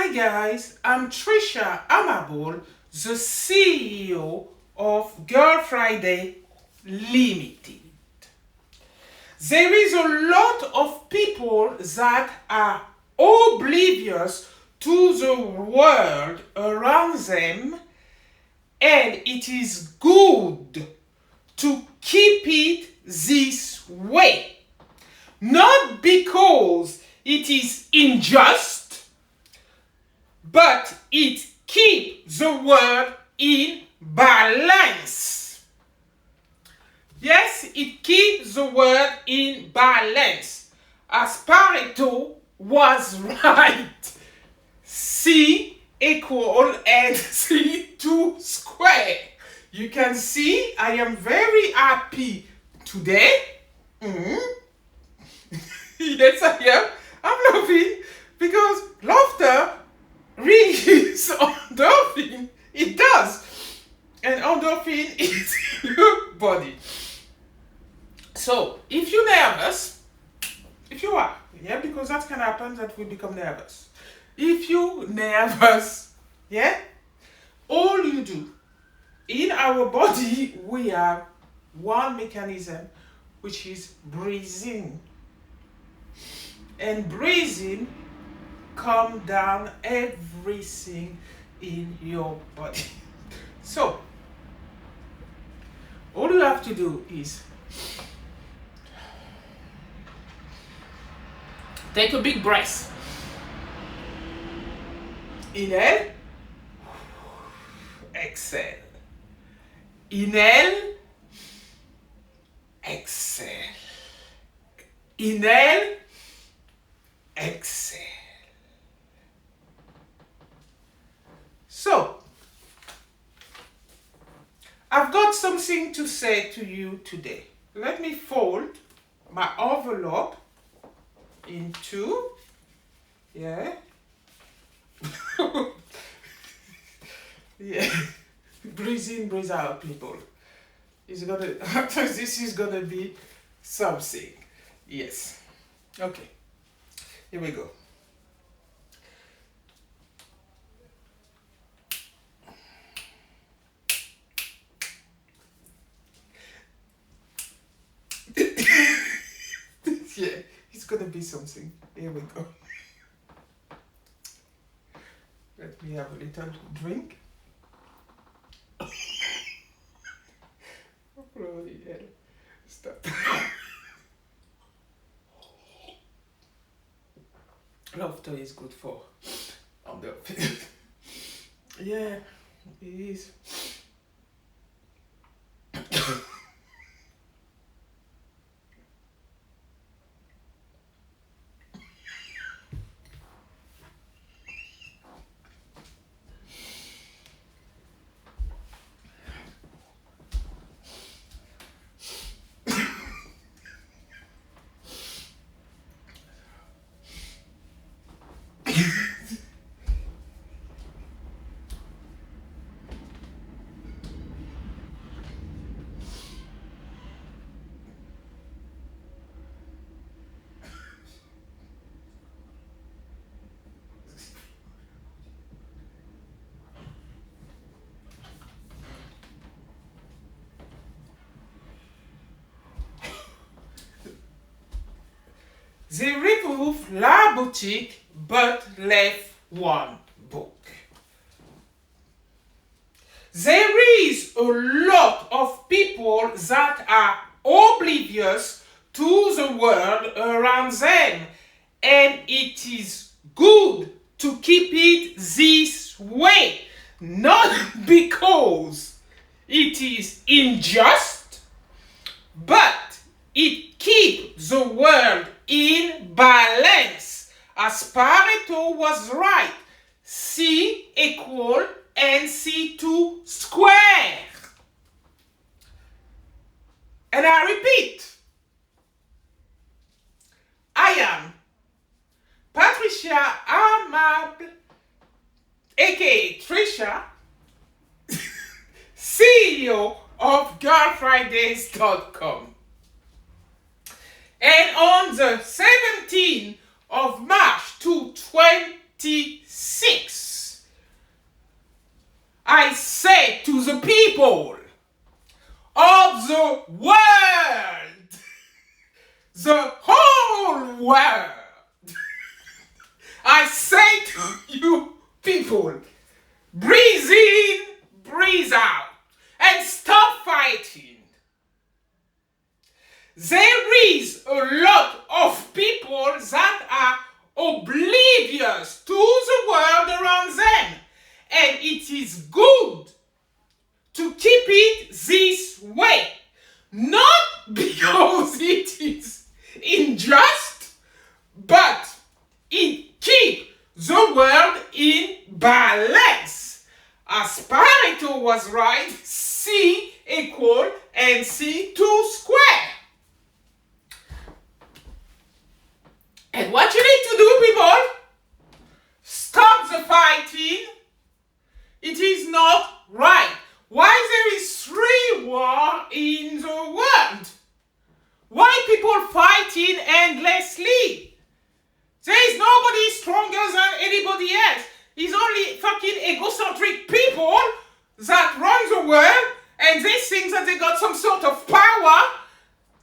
Hi guys, I'm Trisha Amable, the CEO of Girlfridayz Limited. There is a lot of people that are oblivious to the world around them, and it is good to keep it this way. Not because it is unjust, but it keeps the world in balance. Yes, it keeps the world in balance. As Pareto was right. C equal NC2 square. You can see I am very happy today. Yes, I am. I'm laughing because laughter really is endorphin. It does. And endorphin is your body. So, if you're nervous, if you are, yeah, because that can happen that we become nervous. If you're nervous, yeah, all you do, in our body, we have one mechanism, which is breathing. And breathing calm down everything in your body. So, all you have to do is take a big breath. Inhale. Exhale. Inhale. Exhale. Inhale. Exhale. So, I've got something to say to you today. Let me fold my envelope in two. Yeah. Yeah. Breathe in, breathe out, people. After this is gonna be something. Yes. Okay. Here we go. Yeah, it's gonna be something. Here we go. Let me have a little drink. Bloody hell. Stop. Laughter is good for endorphin. Yeah, it is. They removed la boutique but left one book. There is a lot of people that are oblivious to the world around them, and it is good to keep it this way, not because it is unjust, but it keeps the world in balance. As Pareto was right, C equal NC2 square. And I repeat, I am Trisha Amable, aka Trisha, CEO of Girlfridayz.com. And on the 17th of March 2023, 26. I say to the people of the world, the whole world, I say to you people, breathe in, breathe out, and stop fighting. There is a lot of people that are oblivious to the world around them, and it is good to keep it this way, not because it is unjust, but it keeps the world in balance. As Pareto was right, C equal NC2 square. And what you need to do, people, stop the fighting. It is not right. Why there is 3 wars in the world? Why people fighting endlessly? There is nobody stronger than anybody else. It's only fucking egocentric people that run the world, and they think that they got some sort of power,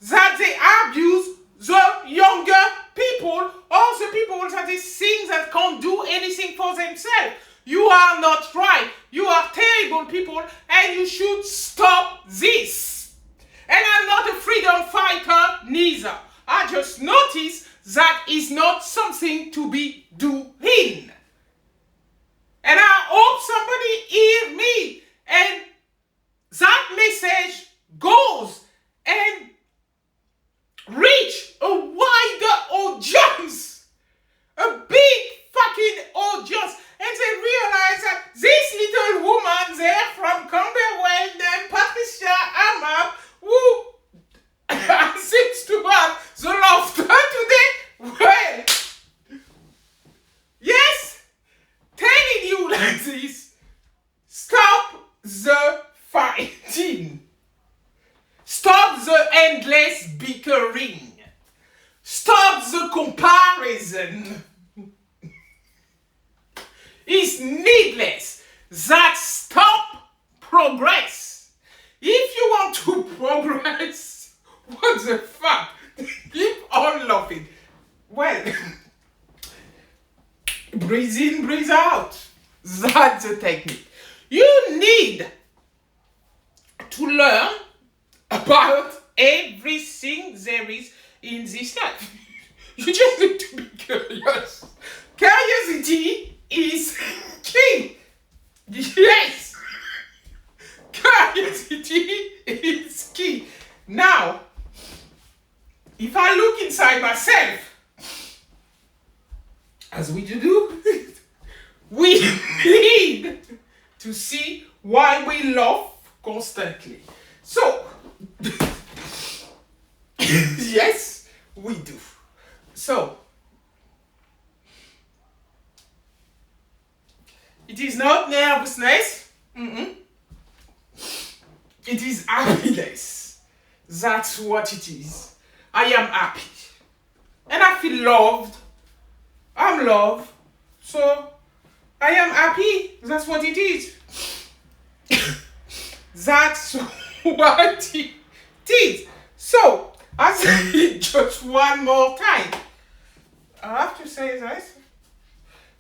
that they abuse the younger people, or the people that they think that can't do anything for themselves. You are not right. You are terrible people, and you should stop this. And I'm not a freedom fighter neither. I just noticed that is not something to be doing. And I hope somebody hear me, and that message goes and reach a wider audience, a big fucking audience, and they realize that this little woman there from Camberwell named Patricia Amable, who seems to have the laughter today, well, yes, telling you like this, stop the fighting. Stop the endless bickering. Stop the comparison. It's needless. That stop progress. If you want to progress, what the fuck? Keep on laughing. Well, breathe in, breathe out. That's the technique. You need to learn about everything there is in this life. You just need to be curious. Curiosity is key. Yes. Curiosity is key. Now, if I look inside myself, as we do, we need to see why we laugh constantly. So, yes, we do. So, it is not nervousness. It is happiness. That's what it is. I am happy. And I feel loved. I'm loved. So, I am happy. That's what it is. That's what it is. So, I say it just one more time. I have to say this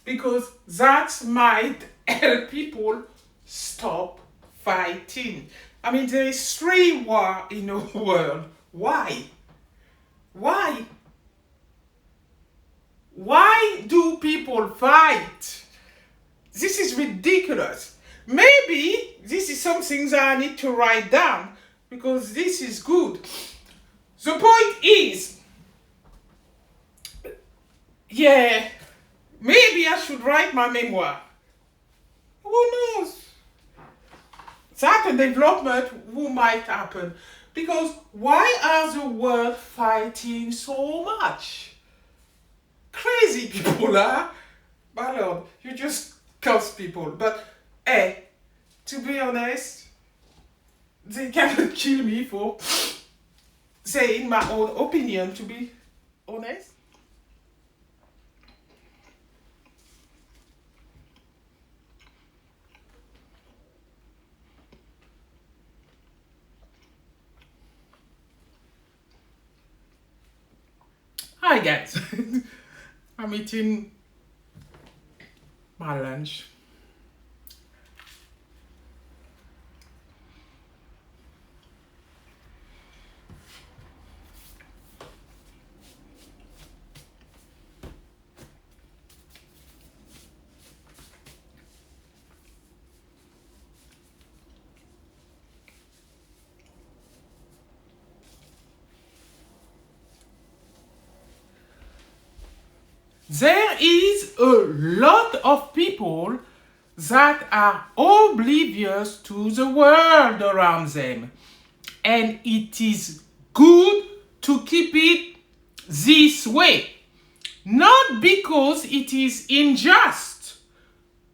because that might help people stop fighting. I mean, there is 3 wars in the world. Why? Why? Why do people fight? This is ridiculous. Maybe this is something that I need to write down because this is good. The point is, yeah, maybe I should write my memoir. Who knows? That a development who might happen. Because why are the world fighting so much? Crazy people, huh? My lord, you just curse people. But, hey, to be honest, they cannot kill me for saying my own opinion, to be honest. Hi guys, I'm eating my lunch. There is a lot of people that are oblivious to the world around them. And it is good to keep it this way. Not because it is unjust,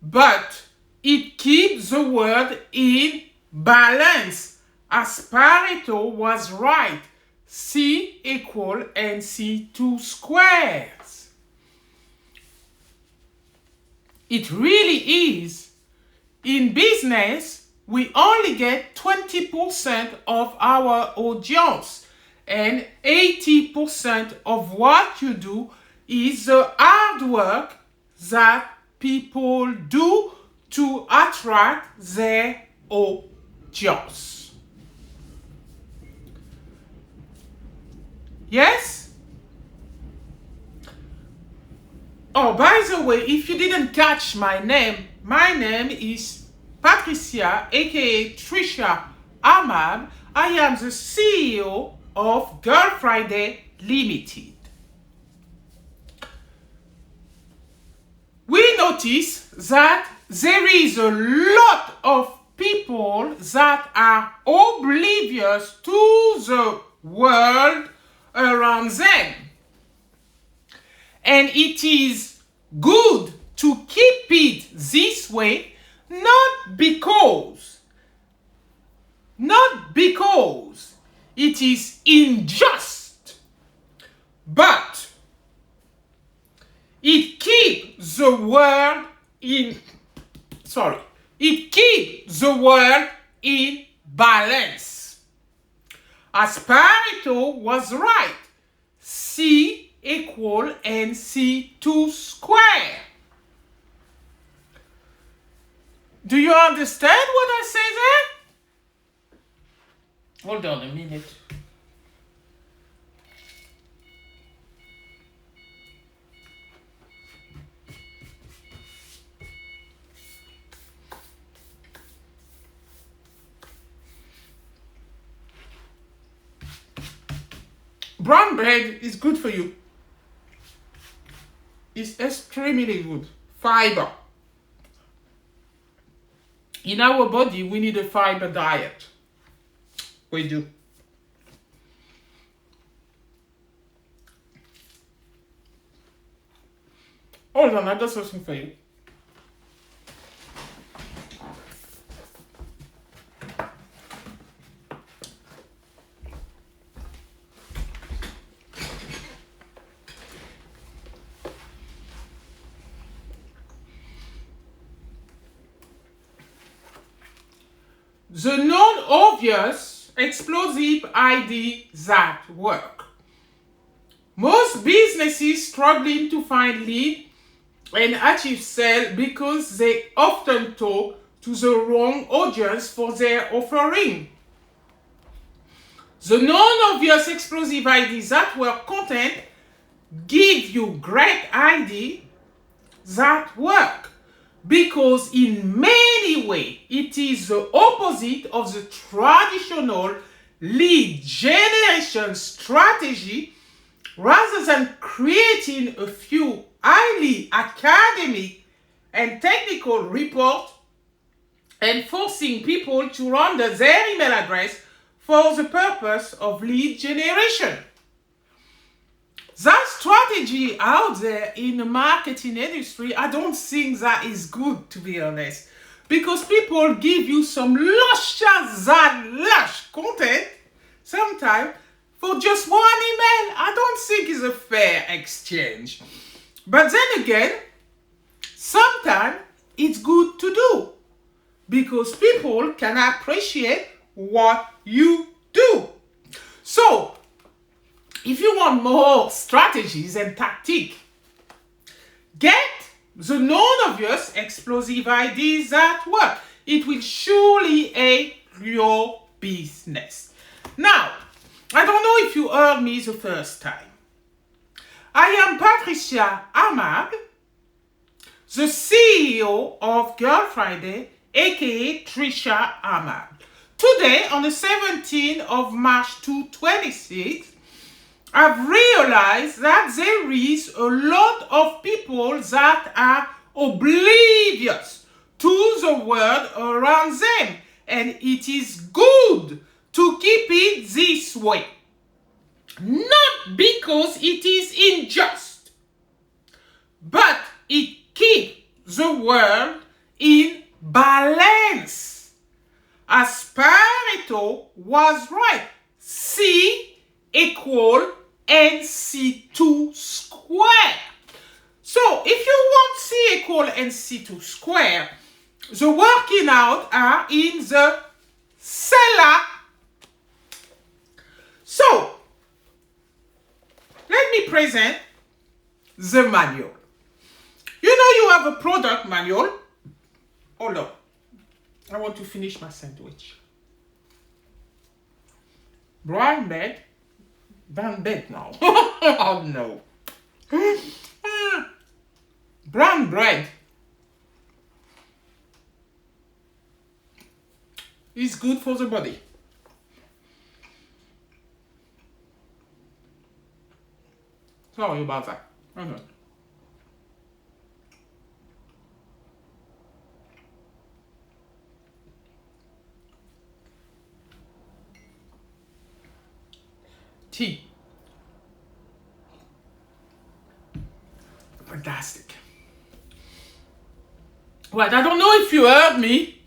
but it keeps the world in balance. As Pareto was right, C equal NC2 squares. It really is. In business, we only get 20% of our audience, and 80% of what you do is the hard work that people do to attract their audience. Yes? Oh, by the way, if you didn't catch my name is Patricia, aka Trisha Amable. I am the CEO of Girlfridayz Limited. We notice that there is a lot of people that are oblivious to the world around them. And it is good to keep it this way, not because it is unjust, but it keeps the world in balance. As Pareto was right, C equal NC2 square. Do you understand what I say there? Hold on a minute. Brown bread is good for you. It's extremely good. Fiber. In our body, we need a fiber diet. We do. Hold on, I got something for you. The non-obvious explosive ideas that work. Most businesses struggling to find lead and achieve sales because they often talk to the wrong audience for their offering. The non-obvious explosive ideas that work content give you great ideas that work. Because in many ways, it is the opposite of the traditional lead generation strategy. Rather than creating a few highly academic and technical reports and forcing people to run their email address for the purpose of lead generation. That strategy out there in the marketing industry, I don't think that is good, to be honest. Because people give you some lush content sometimes for just one email. I don't think it's a fair exchange. But then again, sometimes it's good to do because people can appreciate what you do. So, if you want more strategies and tactics, get the non-obvious explosive ideas that work. It will surely aid your business. Now, I don't know if you heard me the first time. I am Trisha Amable, the CEO of Girlfridayz, aka Trisha Amable. Today, on the 17th of March 2026, I've realized that there is a lot of people that are oblivious to the world around them, and it is good to keep it this way. Not because it is unjust, but it keeps the world in balance. As Pareto was right, C equal NC2 square. So if you want C equal NC2 square, the working out are in the cellar. So let me present the manual. You know you have a product manual. Hold on. I want to finish my sandwich. Brown bed. Brown bed now. Oh no. Brown bread is good for the body. Sorry about that. Hold on. Tea. Fantastic. Well, I don't know if you heard me.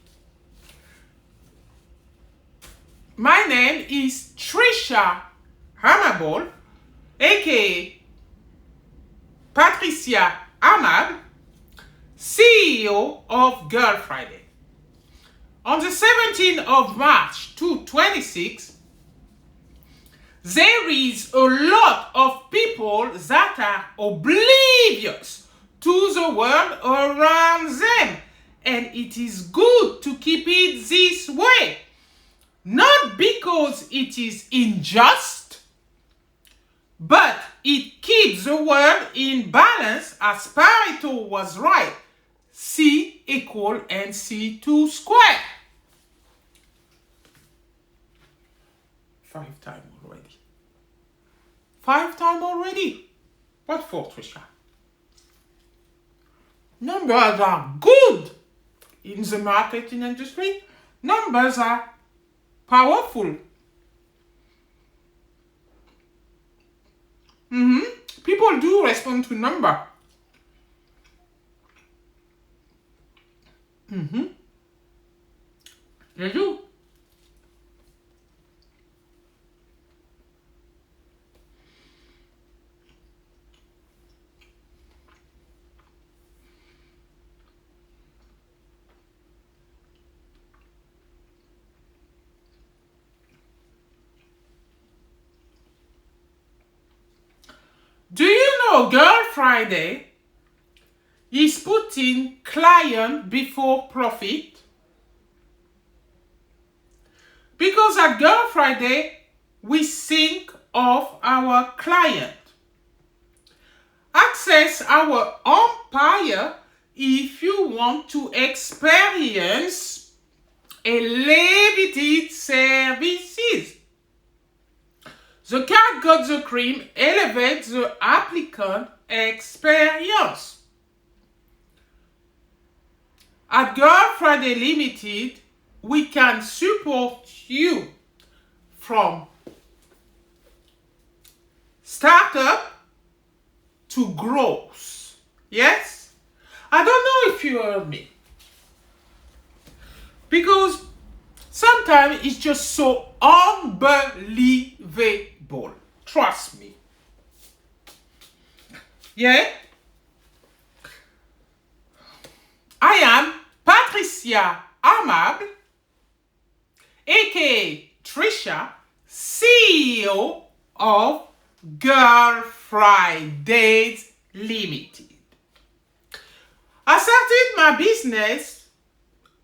My name is Trisha Amable, aka Trisha Amable, CEO of Girlfridayz. On the 17th of March 2026, there is a lot of people that are oblivious to the world around them, and it is good to keep it this way. Not because it is unjust, but it keeps the world in balance, as Pareto was right. C equal NC2 square. 5 times already. 5 times already. What for, Trisha? Numbers are good in the marketing industry. Numbers are powerful. People do respond to number. They do. Do you know Girlfridayz is putting client before profit? Because at Girlfridayz, we think of our client. Access our empire if you want to experience a limited services. The cat got the cream elevates the applicant experience. At Girlfridayz Limited, we can support you from startup to growth. Yes? I don't know if you heard me. Because sometimes it's just so unbelievable. Trust me. Yeah? I am Trisha Amable, aka Trisha, CEO of Girlfridayz Limited. I started my business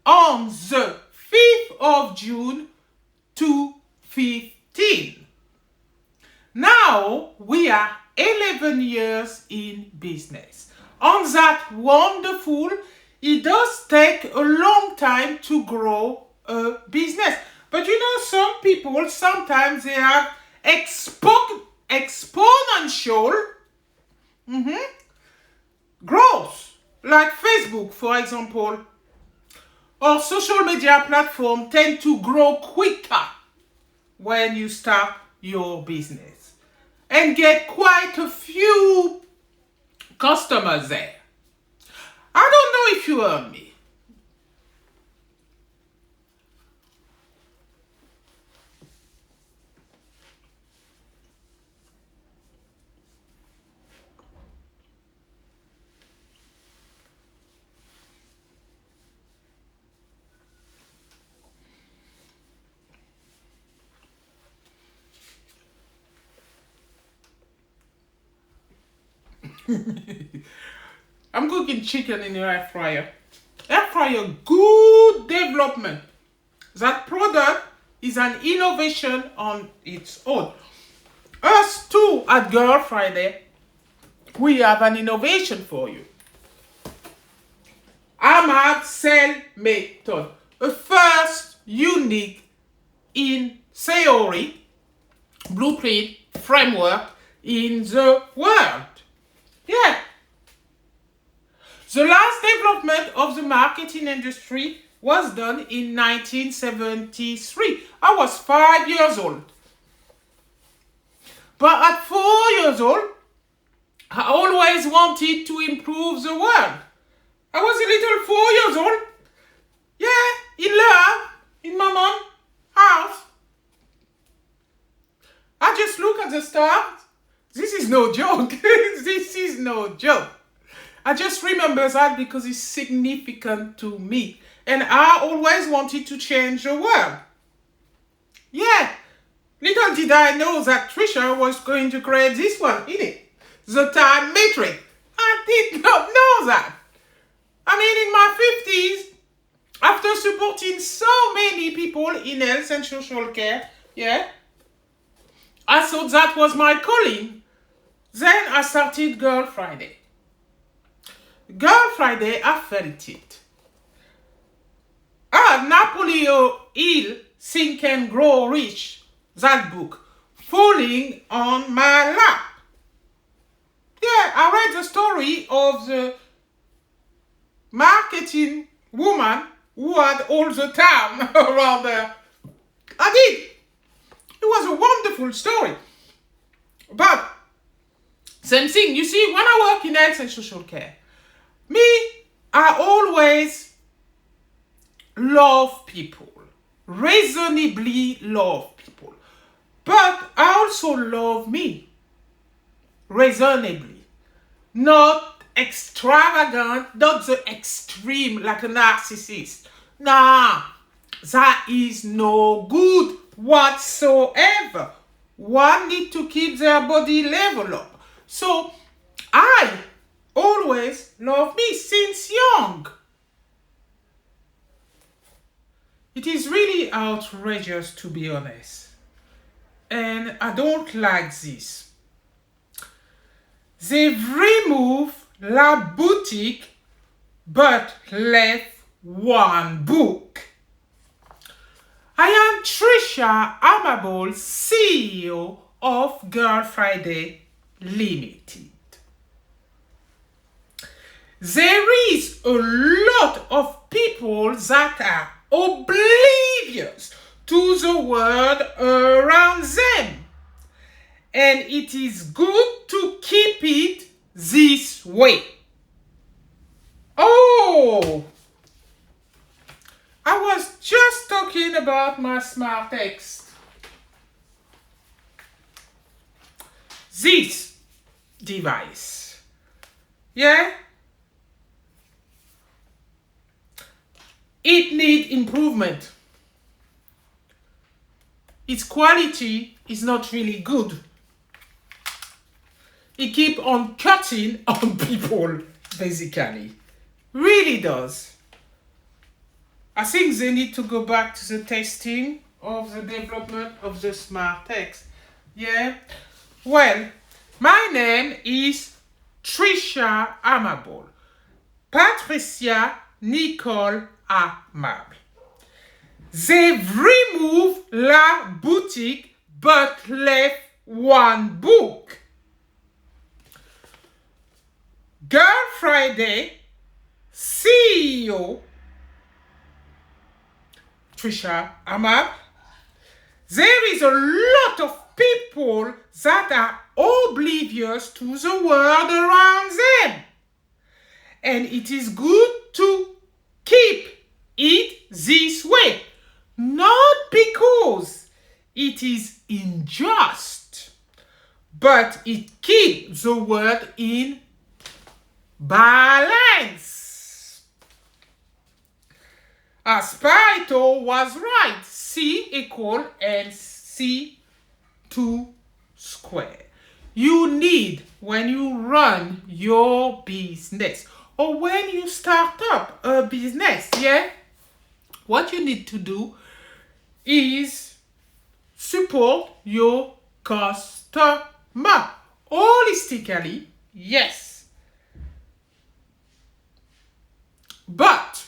on the 5th of June 2015. Now we are 11 years in business. On that wonderful, it does take a long time to grow a business. But you know, some people, sometimes they have exponential growth. Like Facebook, for example, or social media platforms tend to grow quicker when you start your business and get quite a few customers there. I don't know if you heard me. I'm cooking chicken in the air fryer. Air fryer, good development. That product is an innovation on its own. Us too at Girlfriday, we have an innovation for you. Amable Sales Method, a first unique in theory, blueprint, framework in the world. Yeah. The last development of the marketing industry was done in 1973. I was 5 years old. But at 4 years old, I always wanted to improve the world. I was a little 4 years old. Yeah, in love, in my mom's house. I just look at the stars. This is no joke. This is no joke. I just remember that because it's significant to me. And I always wanted to change the world. Yeah. Little did I know that Trisha was going to create this one, innit? The time matrix. I did not know that. I mean, in my 50s, after supporting so many people in health and social care, yeah, I thought that was my calling. Then I started Girlfriday. Girlfriday, I felt it. Napoleon Hill, Think and Grow Rich, that book, falling on my lap. Yeah, I read the story of the marketing woman who had all the time around her. I did. It was a wonderful story. But, same thing, you see, when I work in health and social care, I always love people, reasonably love people. But I also love me, reasonably. Not extravagant, not the extreme like a narcissist. Nah, that is no good whatsoever. One need to keep their body level up. So I always love me since young. It is really outrageous, to be honest. And I don't like this. They've removed la boutique but left one book. I am Trisha Amable, CEO of Girlfriday Limited. There is a lot of people that are oblivious to the world around them. And it is good to keep it this way. Oh, I was just talking about my smart text. This device. Yeah? It needs improvement. Its quality is not really good. It keeps on cutting on people, basically. Really does. I think they need to go back to the testing of the development of the smart text. Yeah? Well, my name is Trisha Amable. Patricia Nicole Amable. They've removed la boutique but left one book. Girlfridayz CEO Trisha Amable. There is a lot of people that are oblivious to the world around them. And it is good to keep it this way. Not because it is unjust, but it keeps the world in balance. As Pareto was right, C equal NC2 square. You need, when you run your business or when you start up a business, what you need to do is support your customer holistically, yes. But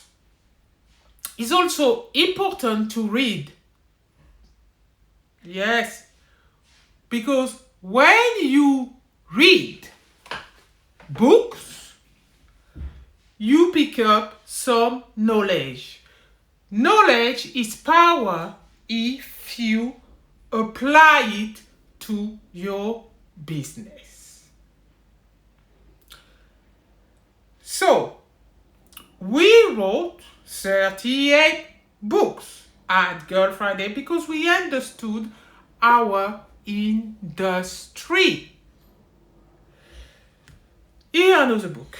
it's also important to read. Yes. Because when you read books, you pick up some knowledge. Knowledge is power if you apply it to your business. So, we wrote 38 books at Girlfridayz because we understood our industry. Here another book.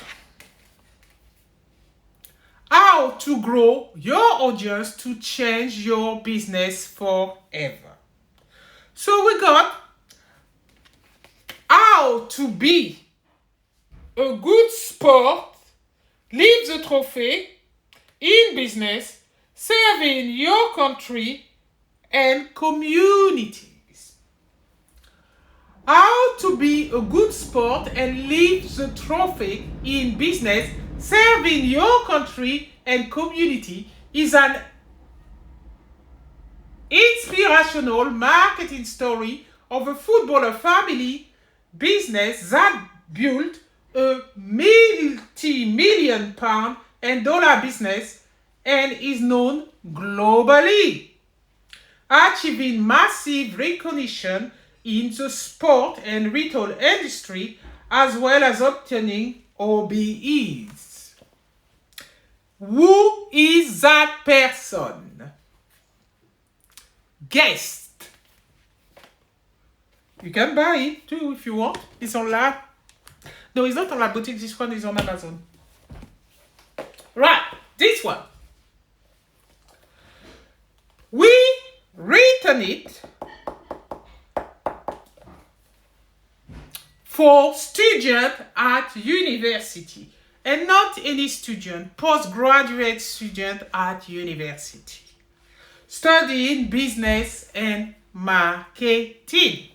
How to grow your audience to change your business forever. So we got how to be a good sport, leave the trophy in business, serving your country and communities. How to be a good sport and leave the trophy in business, serving your country and community is an inspirational marketing story of a footballer family business that built a multi-million pound and dollar business and is known globally, achieving massive recognition in the sport and retail industry as well as obtaining OBEs. Who is that person? Guess. You can buy it too if you want. It's on la. No, it's not on la boutique. This one is on Amazon. Right, this one. We written it for students at university. And not any student, postgraduate student at university. Studying business and marketing.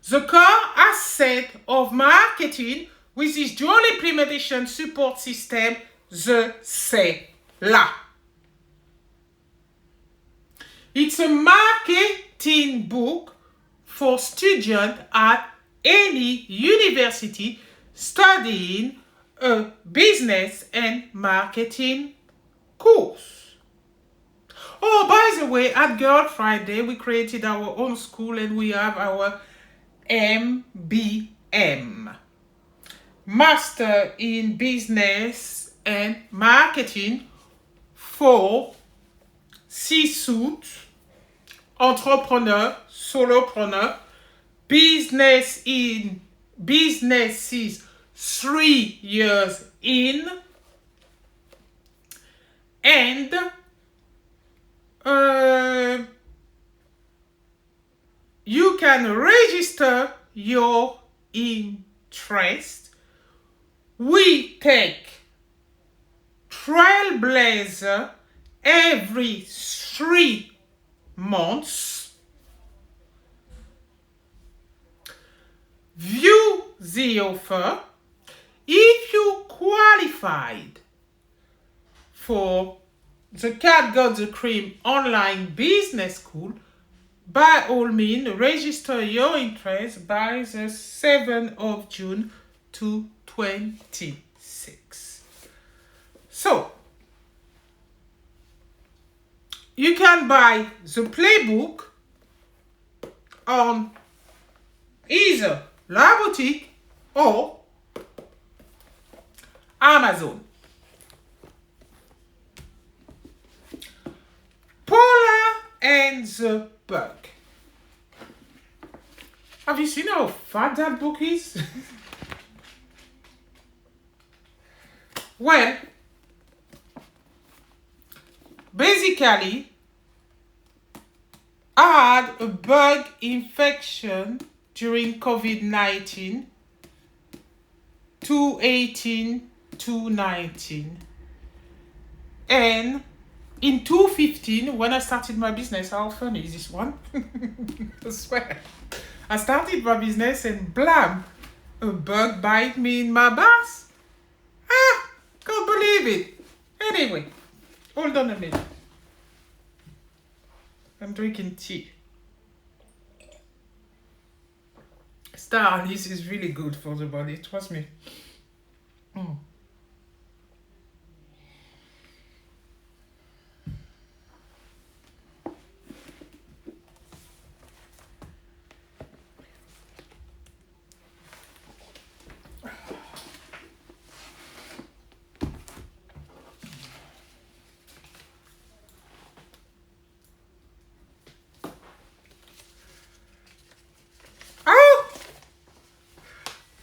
The core asset of marketing with this dual implementation support system, the CELA. It's a marketing book for students at any university studying a business and marketing course. Oh, by the way, at Girlfridayz, we created our own school and we have our MBM, Master in Business and Marketing for C-suite, entrepreneur, solopreneur, businesses 3 years in, and you can register your interest. We take Trailblazer every 3 months. View the offer. If you qualified for the Cat Got the Cream online business school, by all means, register your interest by the 7th of June 2026. So, you can buy the playbook on either La Boutique or Amazon. Paula and the Bug. Have you seen how fat that book is? Well, basically, I had a bug infection during COVID-19, 2018, 2019. And in 2015, when I started my business, how funny is this one? I swear. I started my business and blam, a bug bite me in my bath. Can't believe it. Anyway, hold on a minute. I'm drinking tea. Star anise is really good for the body, trust me.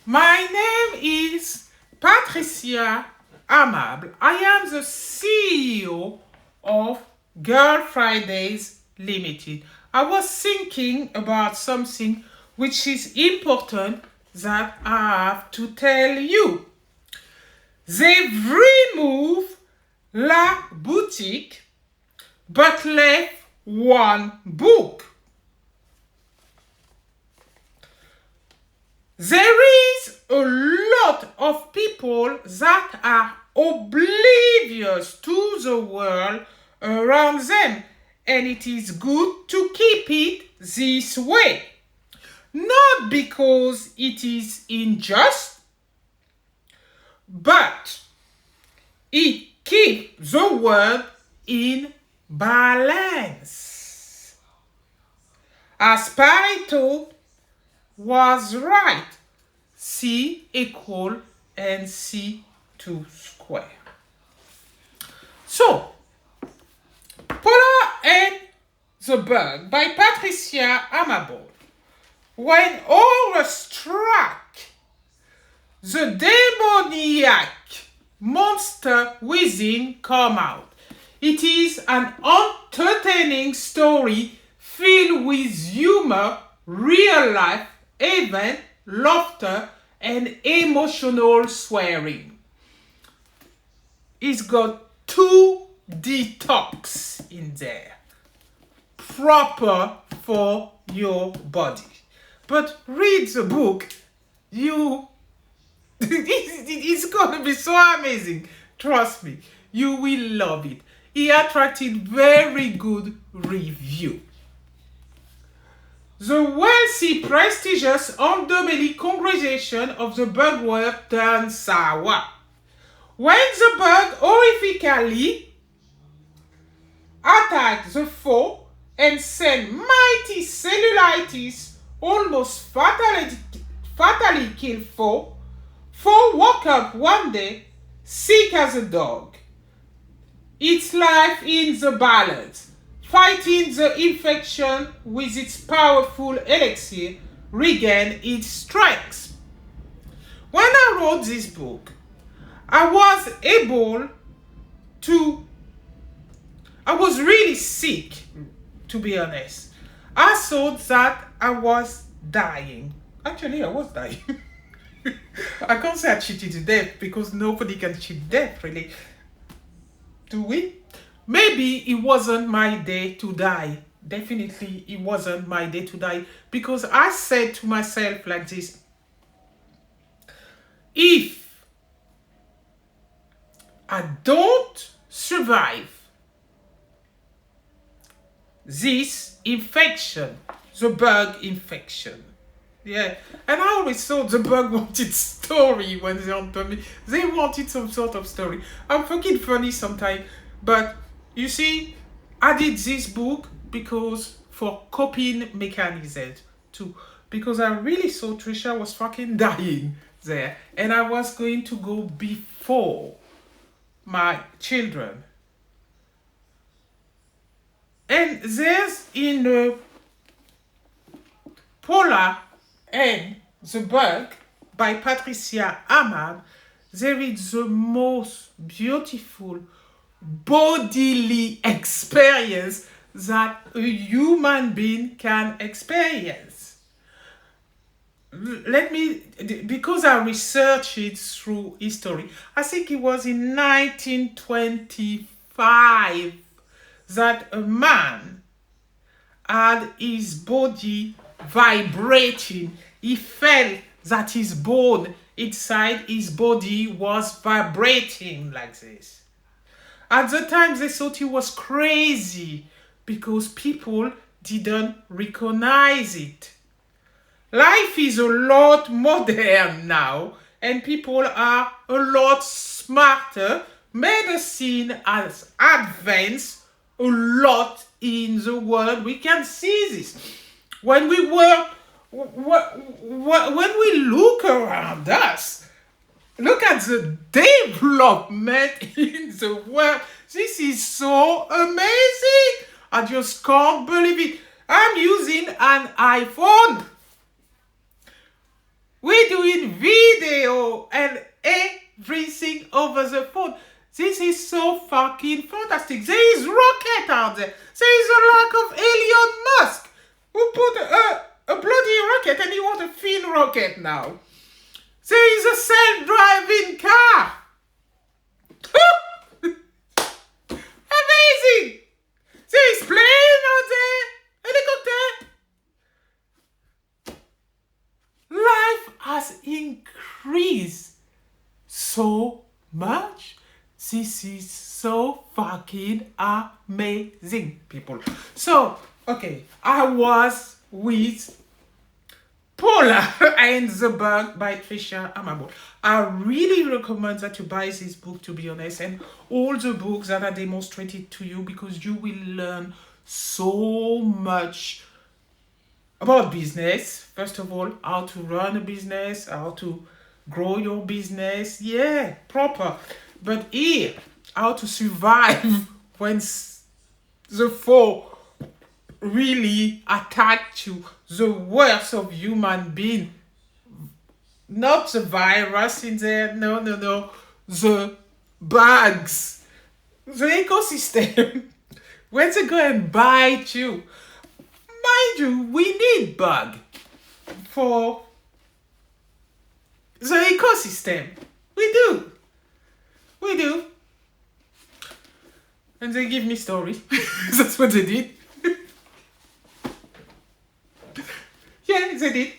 My name is Trisha Amable. I am the CEO of Girlfridayz Limited. I was thinking about something which is important that I have to tell you. They've removed La Boutique but left one book. There is a lot of people that are oblivious to the world around them, and it is good to keep it this way. Not because it is unjust, but it keeps the world in balance. As Pareto was right. C equal NC2 square. So, Paula and the Bug by Trisha Amable. When horror struck, the demoniac monster within come out. It is an entertaining story filled with humor, real life event, laughter, and emotional swearing. It's got 2 detox in there, proper for your body. But read the book, it's gonna be so amazing. Trust me, you will love it. It attracted very good review. The wealthy, prestigious underbelly congregation of the bug world turns sour. When the bug horrifically attacked the foe and sent mighty cellulitis, almost fatally killed foe woke up one day sick as a dog. Its life in the balance, fighting the infection with its powerful elixir, regain its strength. When I wrote this book, I was really sick, to be honest. I thought that I was dying. Actually, I was dying. I can't say I cheated to death because nobody can cheat death, really. Do we? Maybe it wasn't my day to die. Definitely, it wasn't my day to die because I said to myself like this: if I don't survive this infection, the bug infection. Yeah, and I always thought the bug wanted story when they on me. They wanted some sort of story. I'm fucking funny sometimes, but you see, I did this book because for coping mechanisms too, because I really saw Trisha was fucking dying there, and I was going to go before my children. And there's in Paula and the Bug by Trisha Amable, there is the most beautiful bodily experience that a human being can experience. Let me, because I researched it through history, I think it was in 1925 that a man had his body vibrating. He felt that his bone inside his body was vibrating like this. At the time, they thought he was crazy because people didn't recognize it. Life is a lot modern now, and people are a lot smarter. Medicine has advanced a lot in the world. We can see this. When we look around us, look at the development in the world. This is so amazing. I just can't believe it. I'm using an iPhone. We're doing video and everything over the phone. This is so fucking fantastic. There is rocket out there. There is a lack of Elon Musk who put a bloody rocket and he wants a thin rocket now. There is a self-driving car. Amazing. There is plane out there. Helicopter. Life has increased so much. This is so fucking amazing, people. So, okay, I was with Paula and the Bug by Trisha Amable. I really recommend that you buy this book, to be honest, and all the books that are demonstrated to you, because you will learn so much about business. First of all, how to run a business, how to grow your business. Yeah, proper. But here, how to survive when the foe really attack you. The worst of human being. Not the virus in there. No. The bugs. The ecosystem. When they go and bite you. Mind you, we need bug for the ecosystem. We do. And they give me stories. That's what they did. Yeah, they did.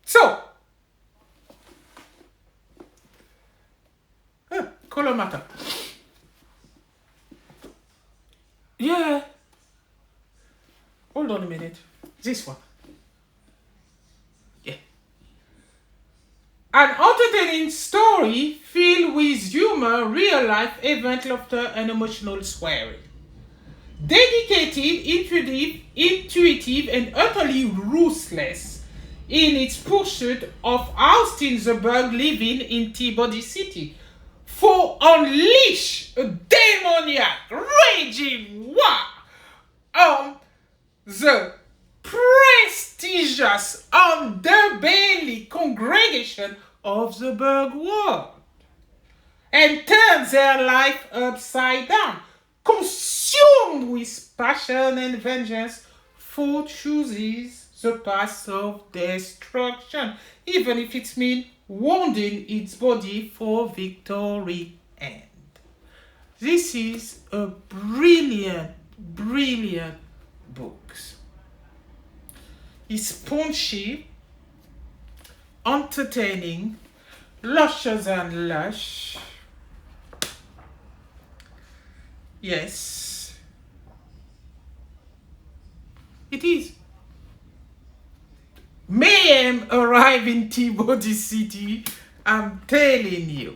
So, color matter. Yeah. Hold on a minute. This one. Yeah. An entertaining story filled with humor, real-life event, laughter, and emotional swearing. Dedicated, intuitive, and utterly ruthless in its pursuit of ousting the bug living in Peabody City for unleash a demoniac, raging war on the prestigious underbelly congregation of the bug world and turn their life upside down. consumed with passion and vengeance, foe chooses the path of destruction, even if it means wounding its body for victory. And this is a brilliant, brilliant book. It's punchy, entertaining, luscious and lush. Yes, it is. Mayhem arrive in T-Body City, I'm telling you.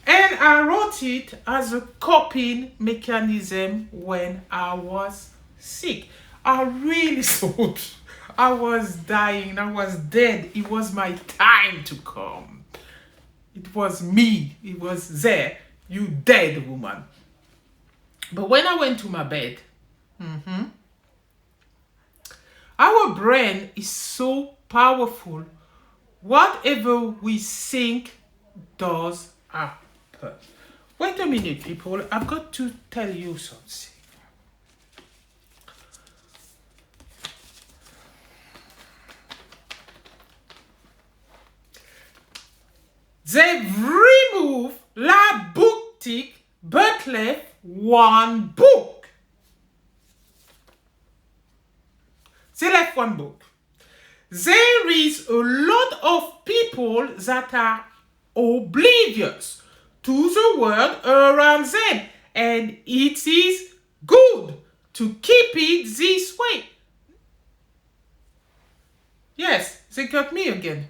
And I wrote it as a coping mechanism when I was sick. I really thought I was dying, I was dead. It was my time to come. It was me, it was there, you dead woman. But when I went to my bed, our brain is so powerful. Whatever we think does happen. Wait a minute, people. I've got to tell you something. They've removed la Booktique but left one book. They left one book. There is a lot of people that are oblivious to the world around them, and it is good to keep it this way. Yes, they got me again.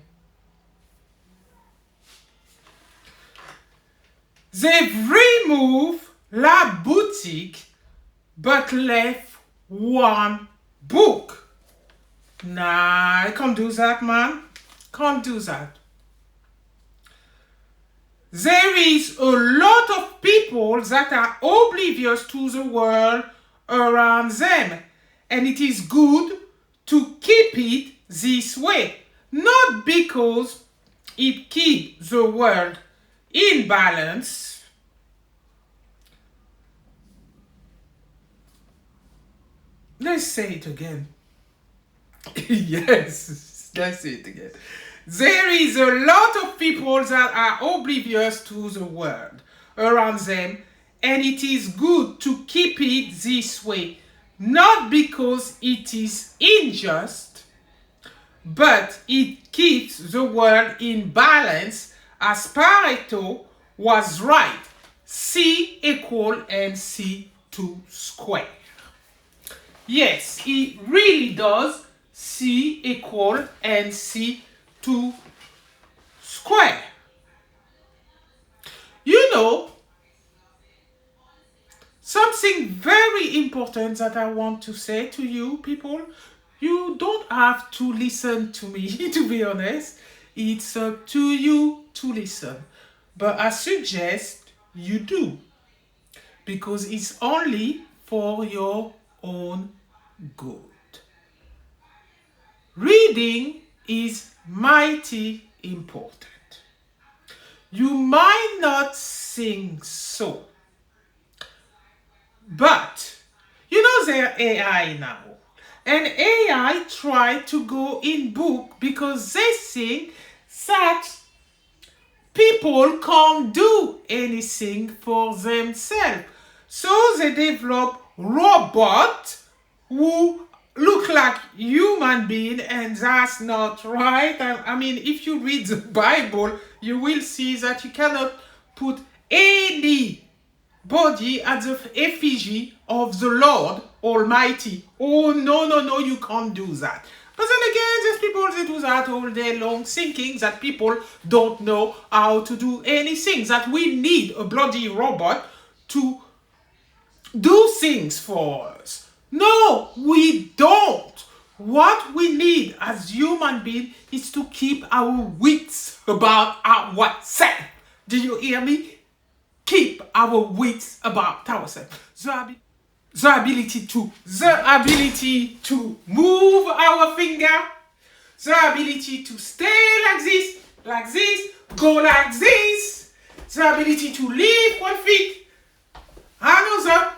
They've removed la Booktique but left one book. Nah, I can't do that, man. Can't do that. There is a lot of people that are oblivious to the world around them, and it is good to keep it this way. Not because it keeps the world in balance, let's say it again. Yes, let's say it again. There is a lot of people that are oblivious to the world around them, and it is good to keep it this way. Not because it is unjust, but it keeps the world in balance, as Pareto was right. C equal NC2 square. Yes, it really does. C equal NC2 square. You know, something very important that I want to say to you people, you don't have to listen to me, to be honest. It's up to you to listen. But I suggest you do, because it's only for your own good. Reading is mighty important. You might not think so, but you know there's AI now, and AI try to go in book because they think that people can't do anything for themselves. So they develop robots who look like human beings, and that's not right. I mean, if you read the Bible, you will see that you cannot put any body at the effigy of the Lord Almighty. Oh, no, you can't do that. But then again, there's people that do that all day long, thinking that people don't know how to do anything, that we need a bloody robot to do things for us. No, we don't. What we need as human beings is to keep our wits about ourselves. Do you hear me? Keep our wits about ourselves. The ability to move our finger, the ability to stay like this, go like this, the ability to lift one feet, another,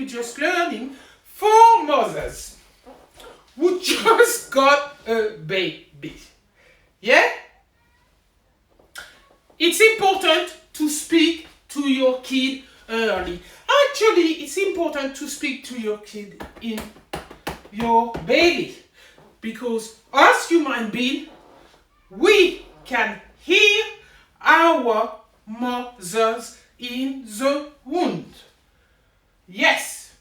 just learning for mothers who just got a baby. Yeah? It's important to speak to your kid early. Actually, it's important to speak to your kid in your belly, because as human beings, we can hear our mothers in the womb. Yes.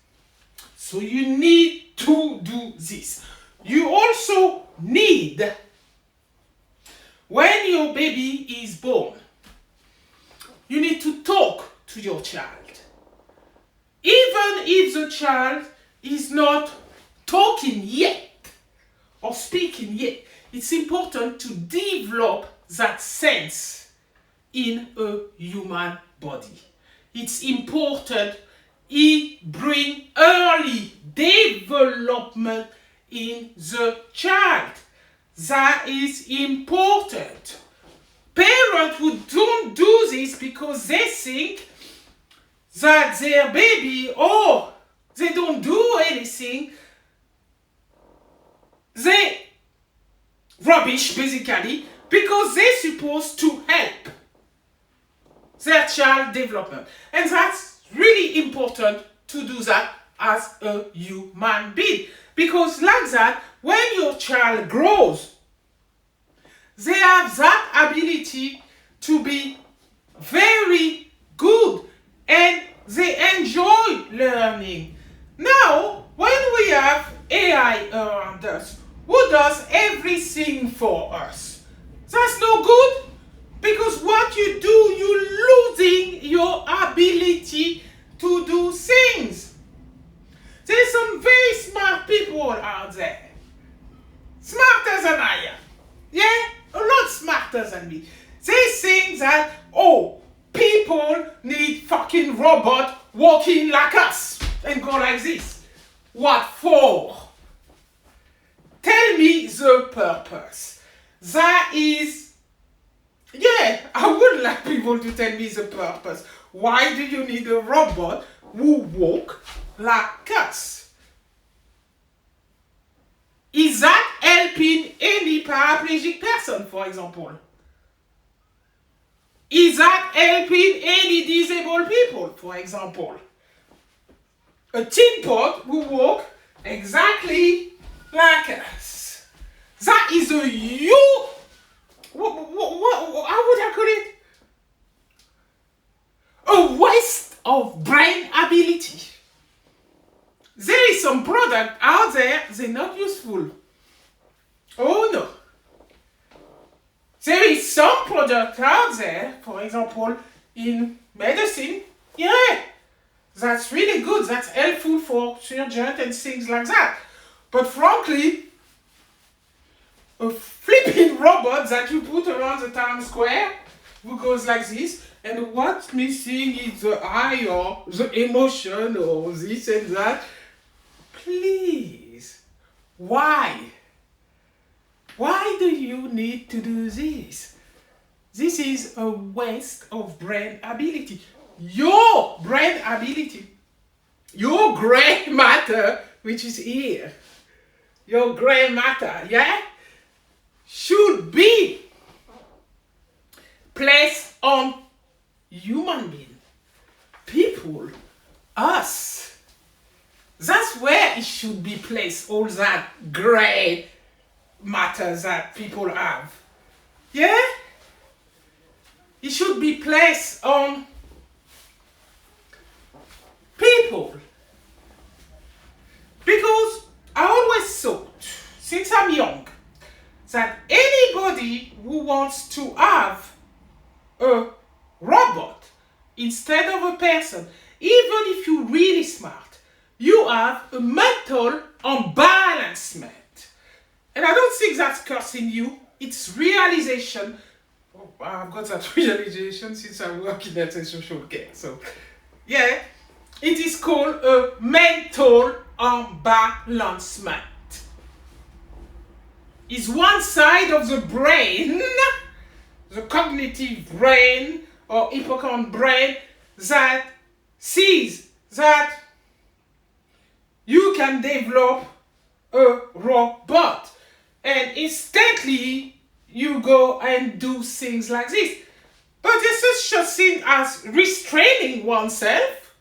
So you need to do this. You also need, when your baby is born, you need to talk to your child. Even if the child is not talking yet or speaking yet, it's important to develop that sense in a human body. It's important to bring early development in the child. That is important. Parents who don't do this because they think that their baby, they don't do anything, they rubbish basically, because they're supposed to help their child development. And that's really important to do that as a human being. Because like that, when your child grows, they have that ability to be very good and they enjoy learning. Now, when we have AI around us, who does everything for us? That's no good, because what you do, you're losing your ability to do things. There's some very smart people out there. Smarter than I am. Yeah? A lot smarter than me. They think that, people need fucking robot walking like us and go like this. What for? Tell me the purpose. That is, I would like people to tell me the purpose. Why do you need a robot who walk like us? Is that helping any paraplegic person, for example? Is that helping any disabled people, for example? A tin pot who walk exactly like us. That is a how would I call it? A waste of brain ability. There is some product out there, they're not useful. Oh no. There is some product out there, for example, in medicine, that's really good, that's helpful for surgeons and things like that. But frankly, a flipping robot that you put around the town square who goes like this, and what's missing is the eye or the emotion or this and that. Please, why? Why do you need to do this? This is a waste of brain ability. Your brain ability, your gray matter, which is here, your gray matter, should be placed on human being, people, us. That's where it should be placed, all that gray matter that people have. It should be placed on people. Because I always thought, since I'm young, that anybody who wants to have a robot instead of a person, even if you're really smart, you have a mental unbalancement. And I don't think that's cursing you. It's realization. I've got that realization since I work in health and social care. So, it is called a mental unbalancement. It's one side of the brain, the cognitive brain or hippocampal brain, that sees that you can develop a robot. And instantly, you go and do things like this. But there's such a thing as restraining oneself.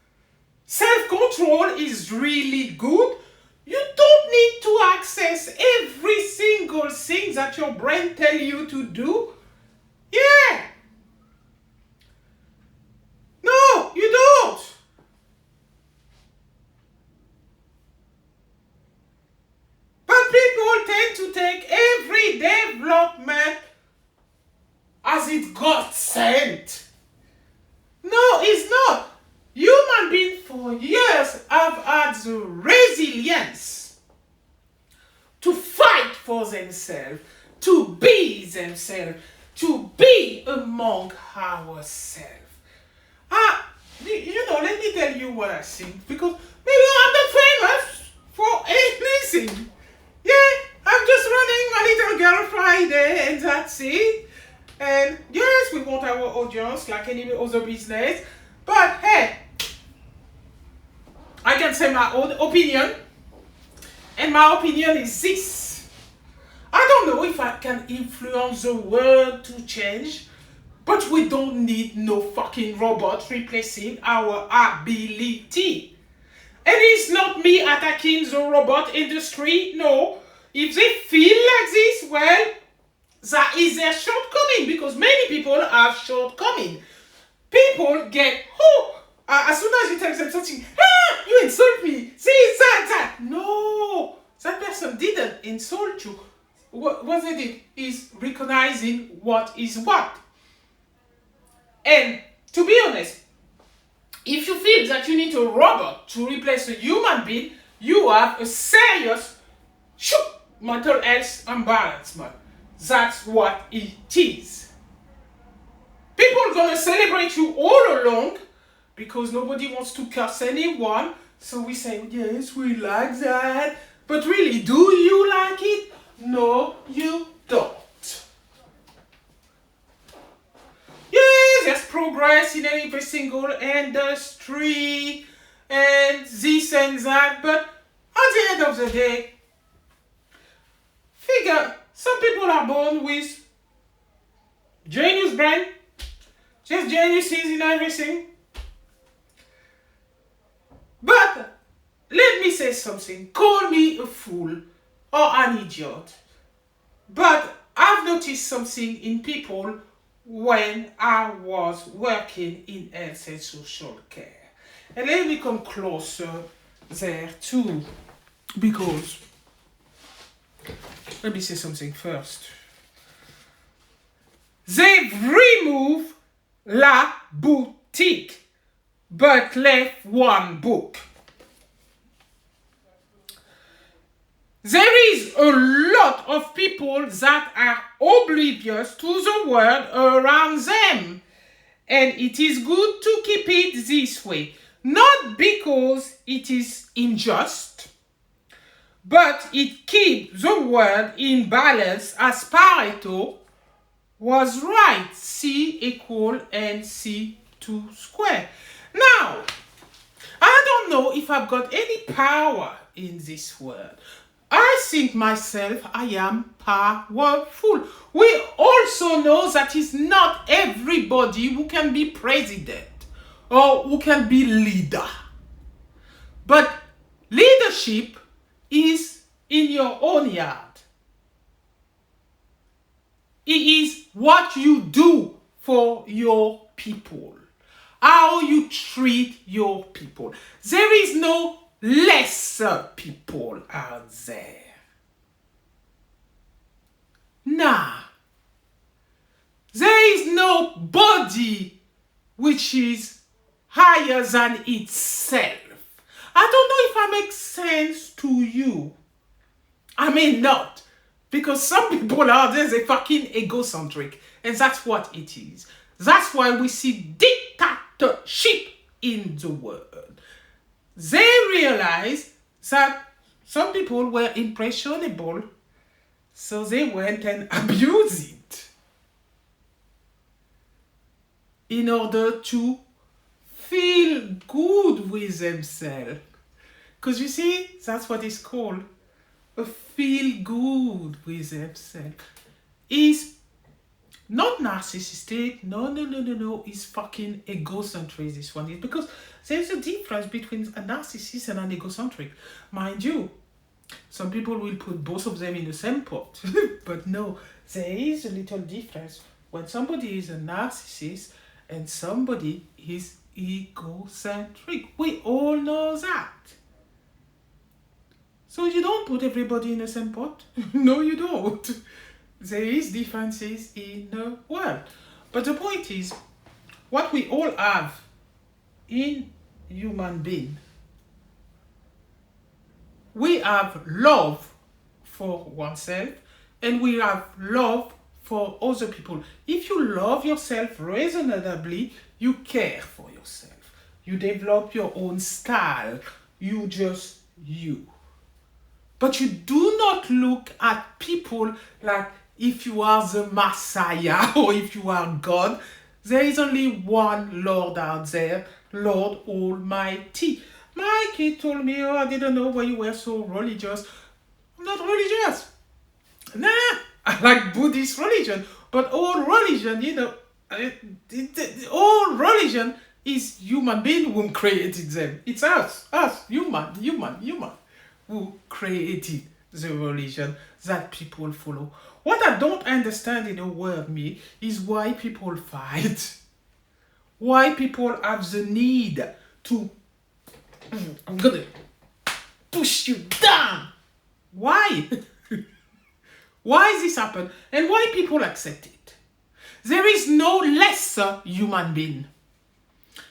Self-control is really good. You don't need to access every single thing that your brain tells you to do. Yeah. No, you don't. But people tend to take every development as it got sent. No, it's not. Human beings for years have had the resilience to fight for themselves, to be themselves, to be among ourselves. Let me tell you what I think, because maybe I'm not famous for anything. Yeah, I'm just running my little Girl Friday and that's it. And yes, we want our audience like any other business. But hey, I can say my own opinion. And my opinion is this. I don't know if I can influence the world to change, but we don't need no fucking robot replacing our ability. And it's not me attacking the robot industry, no. If they feel like this, well, that is their shortcoming, because many people have shortcoming. People get, as soon as you tell them something, you insult me, see, that. No, that person didn't insult you. What they did is recognizing what is what. And to be honest, if you feel that you need a robot to replace a human being, you have a serious mental health imbalancement. That's what it is. People are going to celebrate you all along because nobody wants to curse anyone. So we say, yes, we like that. But really, do you like it? No, you don't. Yes, there's progress in every single industry and this and that. But at the end of the day, figure, some people are born with genius brain, just geniuses in everything. But let me say something. Call me a fool or an idiot. But I've noticed something in people when I was working in health and social care. And let me come closer there too, because let me say something first. They've removed la boutique, but left one book. There is a lot of people that are oblivious to the world around them. And it is good to keep it this way. Not because it is unjust, but it keeps the world in balance, as Pareto was right. C equal NC2 square. Now, I don't know if I've got any power in this world. I think myself, I am powerful. We also know that it's not everybody who can be president or who can be leader. But leadership is in your own yard. It is what you do for your people, how you treat your people. There is no lesser people out there. Nah. There is no body which is higher than itself. I don't know if I make sense to you. I may not. Because some people out there, they're fucking egocentric. And that's what it is. That's why we see dictatorship in the world. They realize that some people were impressionable, so they went and abused it in order to feel good with themselves. Because you see, that's what is called a feel good with themselves. Is not narcissistic. No. It's fucking egocentric, this one is. Because there's a difference between a narcissist and an egocentric. Mind you, some people will put both of them in the same pot. But no, there is a little difference when somebody is a narcissist and somebody is egocentric. We all know that. So you don't put everybody in the same pot. No, you don't. There is differences in the world. But the point is, what we all have in human being, we have love for oneself and we have love for other people. If you love yourself reasonably, you care for yourself. You develop your own style. You just you. But you do not look at people like if you are the Messiah or if you are God. There is only one Lord out there, Lord Almighty. My kid told me, I didn't know why you were so religious. I'm not religious. Nah, I like Buddhist religion. But all religion, all religion is human being who created them. It's us, human, who created the religion that people follow. What I don't understand in the world, me, is why people fight. Why people have the need to, I'm gonna push you down. Why? Why this happen? And why people accept it? There is no lesser human being.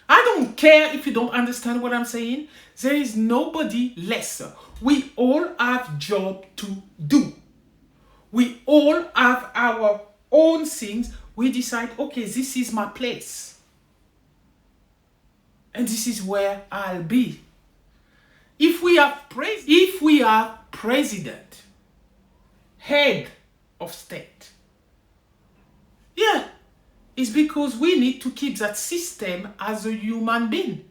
I don't care if you don't understand what I'm saying. There is nobody lesser. We all have job to do. We all have our own things. We decide, okay, this is my place. And this is where I'll be. If we are president, head of state, yeah, it's because we need to keep that system as a human being.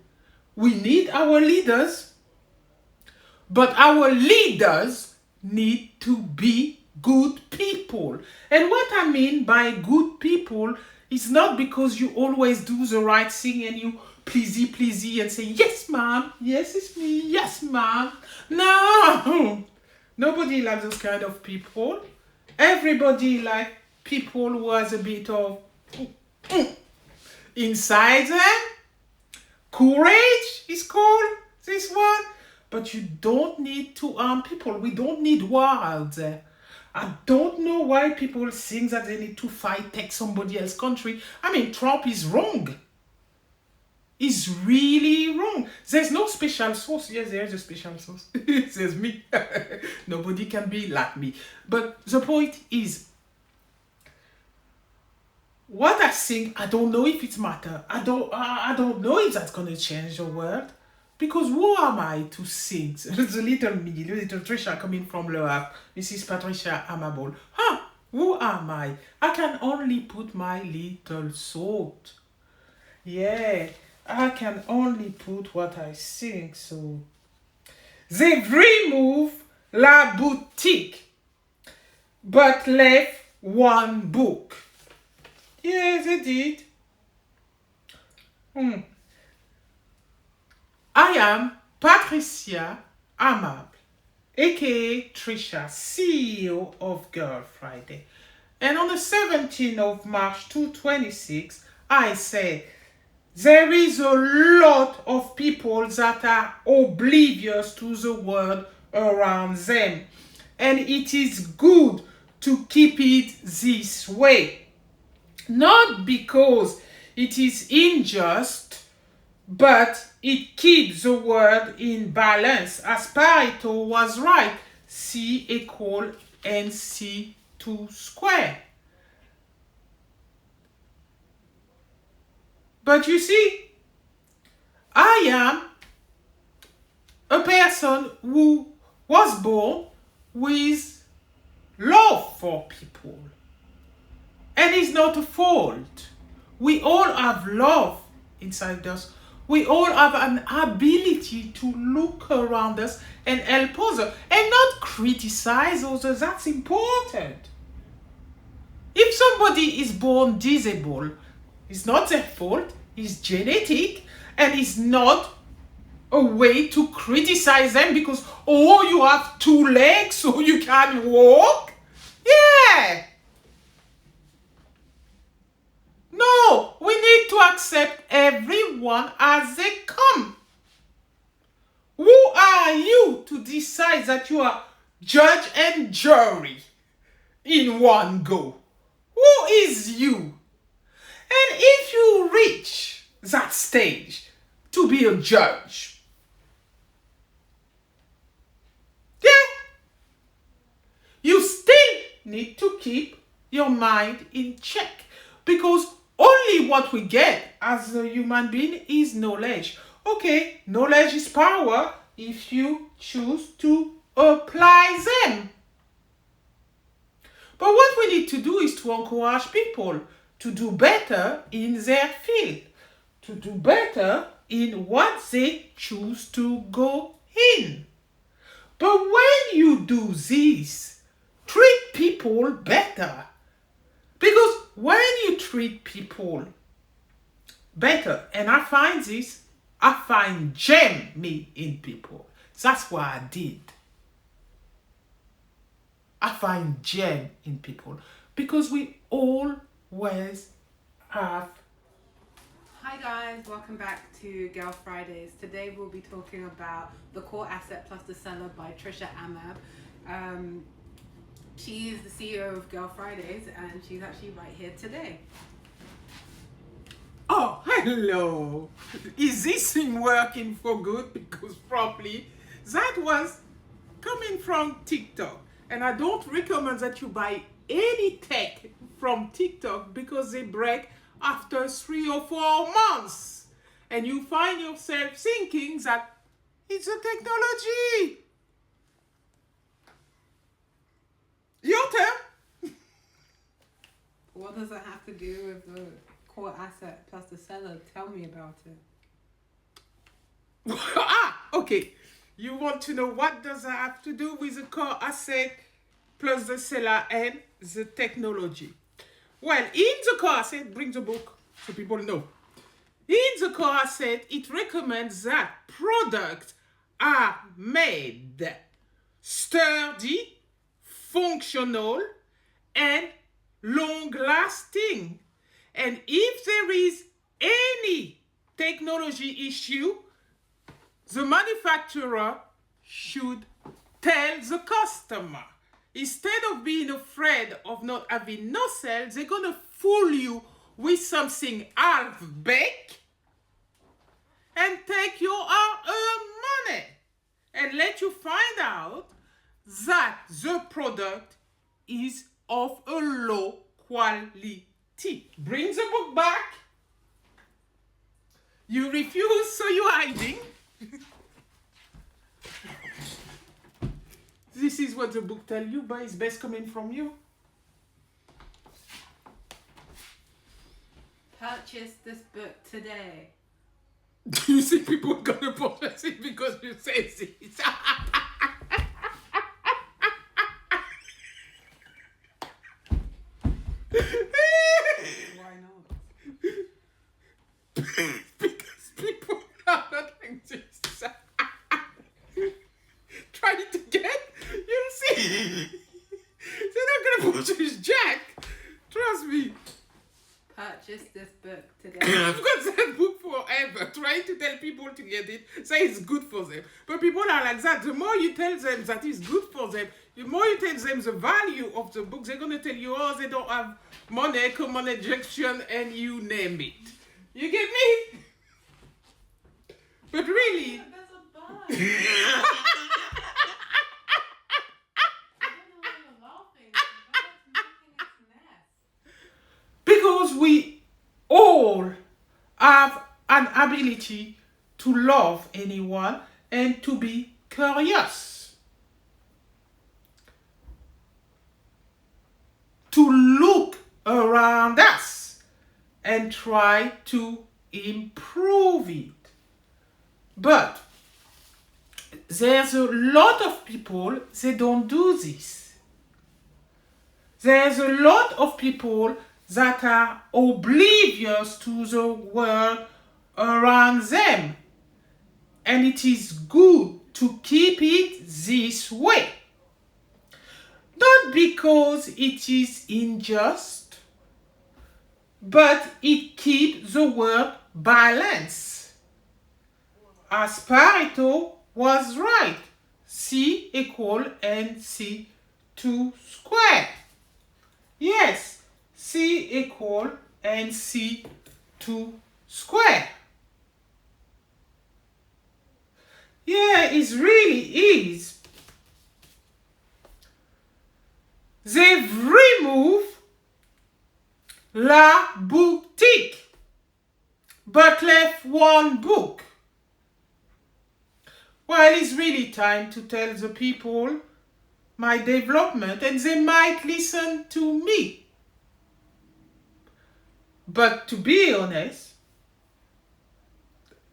We need our leaders, but our leaders need to be good people. And what I mean by good people is not because you always do the right thing and you pleasy and say, yes, ma'am, yes, it's me, yes, ma'am. No, nobody likes those kind of people. Everybody likes people who has a bit of inside them. Courage is called this one. But you don't need to harm people. We don't need war out there. I don't know why people think that they need to fight, take somebody else's country. I mean, Trump is wrong. He's really wrong. There's no special source. Yes, there is a special source. There's me. Nobody can be like me. But the point is, what I think, I don't know if it matters. I don't know if that's going to change the world. Because who am I to think? The little me, the little Trisha coming from Le Havre, Mrs. Patricia Amable. Who am I? I can only put my little thought. Yeah, I can only put what I think. So, they've removed La Booktique, but left one book. Yeah, they did. I am Patricia Amable, aka Trisha, CEO of Girlfridayz. And on the 17th of March 2026, I say, there is a lot of people that are oblivious to the world around them. And it is good to keep it this way. Not because it is unjust, but it keeps the world in balance. As Pareto was right, C = NC2 square. But you see, I am a person who was born with love for people. And it's not a fault. We all have love inside us. We all have an ability to look around us and help others and not criticize others. That's important. If somebody is born disabled, it's not their fault, it's genetic, and it's not a way to criticize them because, oh, you have 2 legs so you can walk. Yeah. No, we need to accept everyone as they come. Who are you to decide that you are judge and jury in one go? Who is you? And if you reach that stage to be a judge, yeah, you still need to keep your mind in check, because only what we get as a human being is knowledge. Okay, knowledge is power if you choose to apply them. But what we need to do is to encourage people to do better in their field, to do better in what they choose to go in. But when you do this, treat people better. Because when you treat people better, and I find gem me in people. That's what I did. I find gem in people because we always have. Hi guys, welcome back to Girlfridayz. Today we'll be talking about the core asset plus the seller by Trisha Amable. She is the CEO of Girlfridayz and she's actually right here today. Oh, hello. Is this thing working for good? Because probably that was coming from TikTok. And I don't recommend that you buy any tech from TikTok because they break after 3 or 4 months. And you find yourself thinking that it's a technology. Your turn. What does it have to do with the core asset plus the seller? Tell me about it. Okay. You want to know what does that have to do with the core asset plus the seller and the technology? Well, in the core asset, bring the book so people know. In the core asset, it recommends that products are made sturdy, functional, and long-lasting. And if there is any technology issue, the manufacturer should tell the customer. Instead of being afraid of not having no sales, they're going to fool you with something half-baked and take your hard-earned money and let you find out that the product is of a low quality. Bring the book back. You refuse, so you're hiding. This is what the book tells you, but it's best coming from you. Purchase this book today. Do you think people are gonna purchase it because you say this? Why not? Because people are not like this. Trying to get, you'll see. They're not gonna purchase Jack. Trust me. Purchase this book today. I've got that book forever, trying to tell people to get it, say it's good for them. But people are like that. The more you tell them that it's good for them, the more you tell them the value of the book, they're going to tell you, oh, they don't have money, common ejection, and you name it. You get me? But really... There's a bug. I don't know why you're laughing. The bug's making its nest. Because we all have an ability to love anyone and to be curious. To look around us and try to improve it. But there's a lot of people, they don't do this. There's a lot of people that are oblivious to the world around them. And it is good to keep it this way. Not because it is unjust, but it keeps the world balanced. As Pareto was right, C equal NC2 square. Yes, C equal NC2 square. Yeah, it really is. They've removed la Booktique, but left one book. Well, it's really time to tell the people my development, and they might listen to me. But to be honest,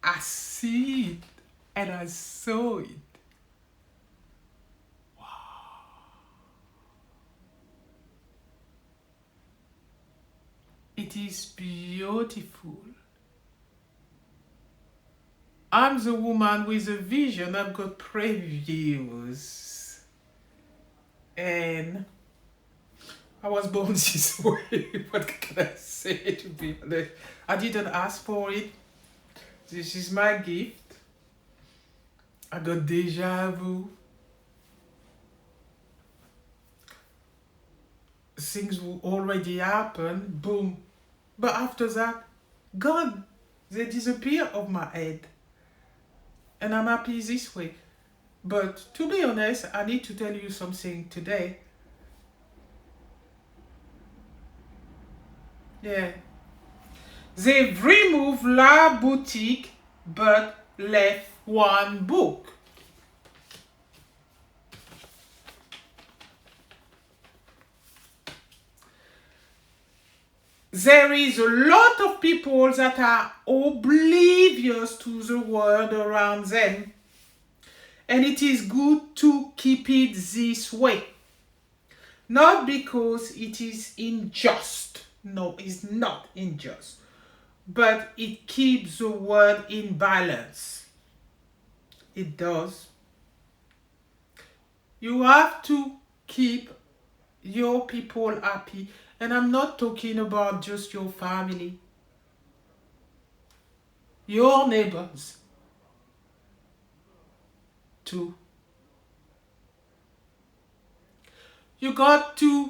I see it and I saw it. Wow. It is beautiful. I'm the woman with a vision. I've got previews. And I was born this way. What can I say, to be honest? I didn't ask for it. This is my gift. I got deja vu. Things will already happen. Boom. But after that, gone. They disappear off my head. And I'm happy this way. But to be honest, I need to tell you something today. Yeah. They've removed la Booktique, but left one book. There is a lot of people that are oblivious to the world around them. And it is good to keep it this way. Not because it is unjust. No, it's not unjust. But it keeps the world in balance. It does. You have to keep your people happy. And I'm not talking about just your family. Your neighbors. Too. You got to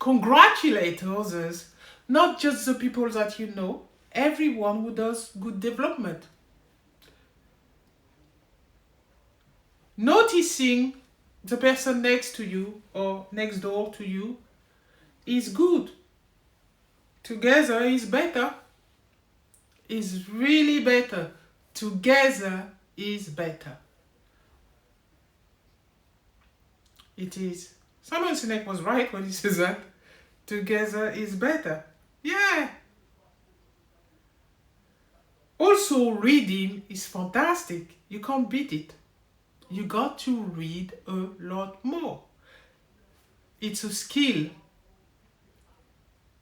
congratulate others. Not just the people that you know. Everyone who does good development. Noticing the person next to you or next door to you is good. Together is better. Is really better. Together is better. It is. Simon Sinek was right when he says that. Together is better. Yeah. Also, reading is fantastic. You can't beat it. You got to read a lot more. It's a skill.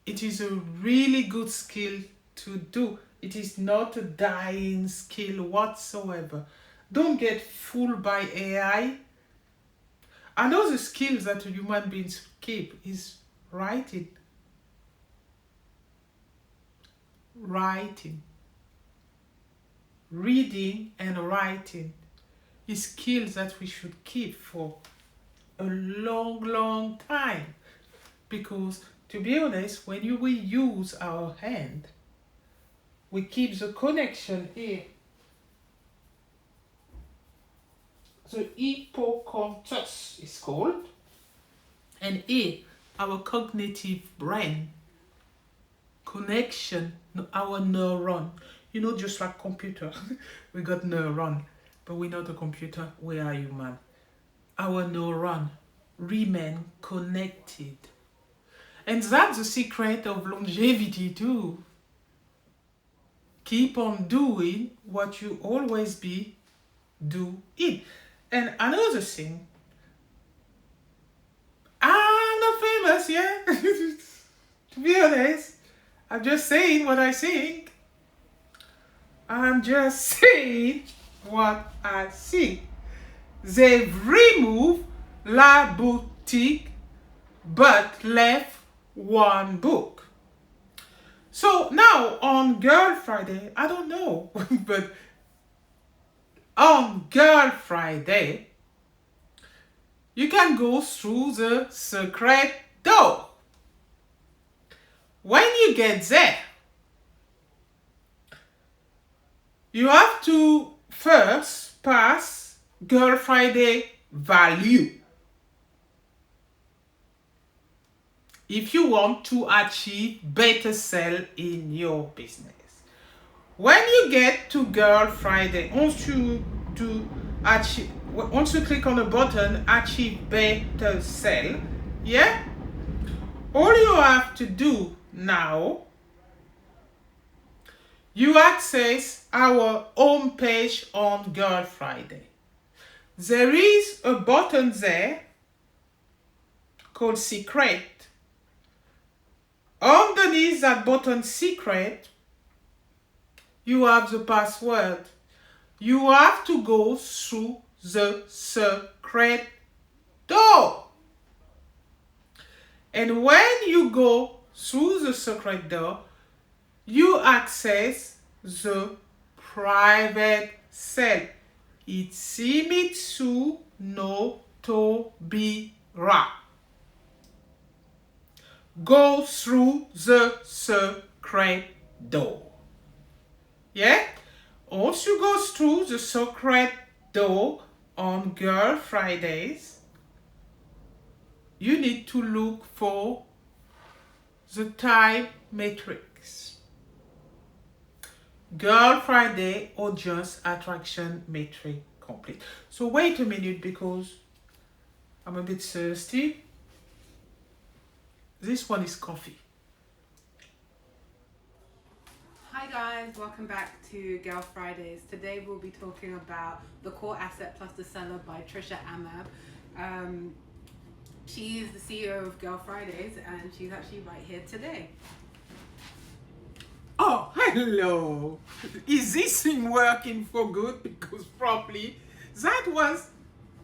It is a really good skill to do. It is not a dying skill whatsoever. Don't get fooled by AI. I know the skills that human beings keep is writing. Writing. Reading and writing is skills that we should keep for a long, long time. Because, to be honest, when we use our hand, we keep the connection here. The hippocampus is called. And here, our cognitive brain connection, our neuron. You know, just like computer, we got neuron, but we're not a computer, we are human. Our neuron remain connected. And that's the secret of longevity too. keep on doing what you always be doing. And another thing, I'm not famous, yeah? To be honest, I'm just saying what I think. I'm just saying what I think. They've removed La Boutique but left one book. So now on Girl Friday, I don't know, but on Girl Friday, you can go through the secret door. When you get there, you have to first pass Girl Friday value if you want to achieve better sale in your business. When you get to Girl Friday, once you click on the button achieve better sale, yeah, all you have to do now, you access our home page on Girl Friday. There is a button there called Secret. Underneath that button Secret, you have the password. You have to go through the secret door. And when you go through the secret door, you access the private sale. It's C NC2 no Tobira. Go through the secret door. Yeah? Once you go through the secret door on Girl Fridays, you need to look for the time matrix. Girl Friday audience attraction matrix complete. So wait a minute because I'm a bit thirsty. This one is coffee. Hi guys, welcome back to Girl Fridays. Today we'll be talking about the core asset plus the seller by Trisha Amable. She's the CEO of Girl Fridays and she's actually right here today. Oh, hello. Is this thing working for good? Because probably that was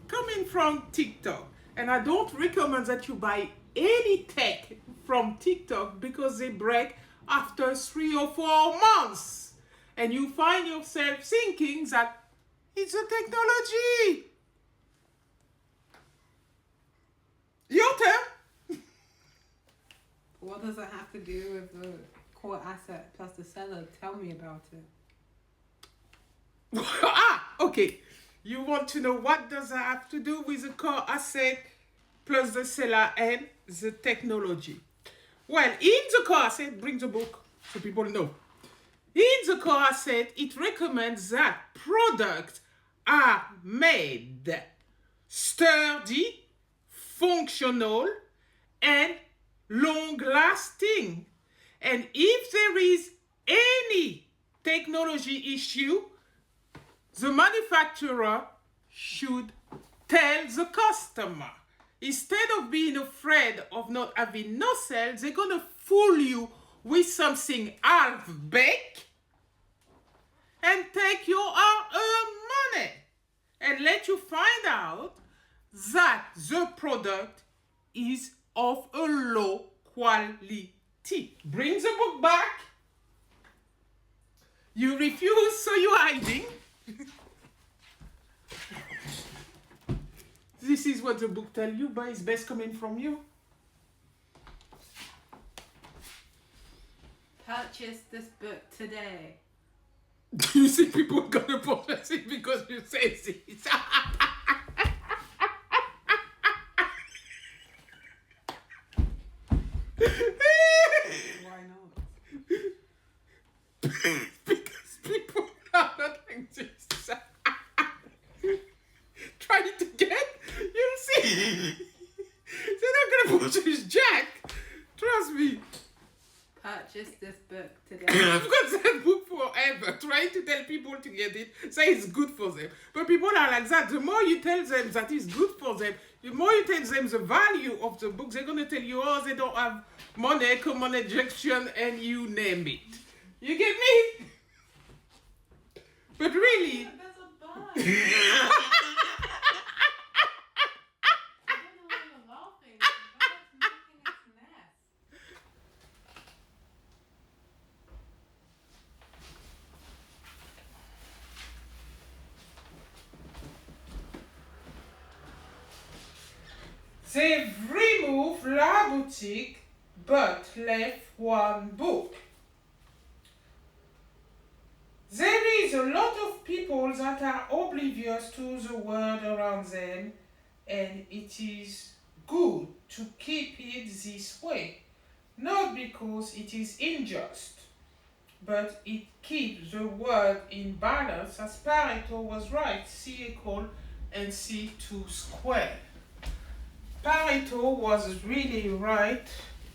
coming from TikTok. And I don't recommend that you buy any tech from TikTok because they break after 3 or 4 months. And you find yourself thinking that it's a technology. Your turn. What does it have to do with the core asset plus the seller? Tell me about it. Okay. You want to know what does it have to do with the core asset plus the seller and the technology? Well, in the core asset, bring the book so people know. In the core asset, it recommends that products are made sturdy, functional, and long-lasting. And if there is any technology issue, the manufacturer should tell the customer. Instead of being afraid of not having no sales, they're going to fool you with something half-baked and take your hard-earned money and let you find out that the product is of a low quality. Bring the book back. You refuse, so you're hiding. This is what the book tells you, but it's best coming from you. Purchase this book today. Do you think people are going to purchase it because you say this? Why not? Because people are not like this. Try it again, you'll see. They're not going to purchase Jack. Trust me. Purchase this book to get I've it. got that book forever, trying to tell people to get it, say it's good for them. But people are like that. The more you tell them that it's good for them, the more you tell them the value of the book, they're going to tell you, oh, they don't have money, common ejection, and you name it. You get me? But really... That's a bug. I don't know why you're laughing. The bug's making its nest. They've removed La Boutique, but left one book. There is a lot of people that are oblivious to the world around them, and it is good to keep it this way. Not because it is unjust, but it keeps the world in balance, as Pareto was right, C equal NC2 squared. Pareto was really right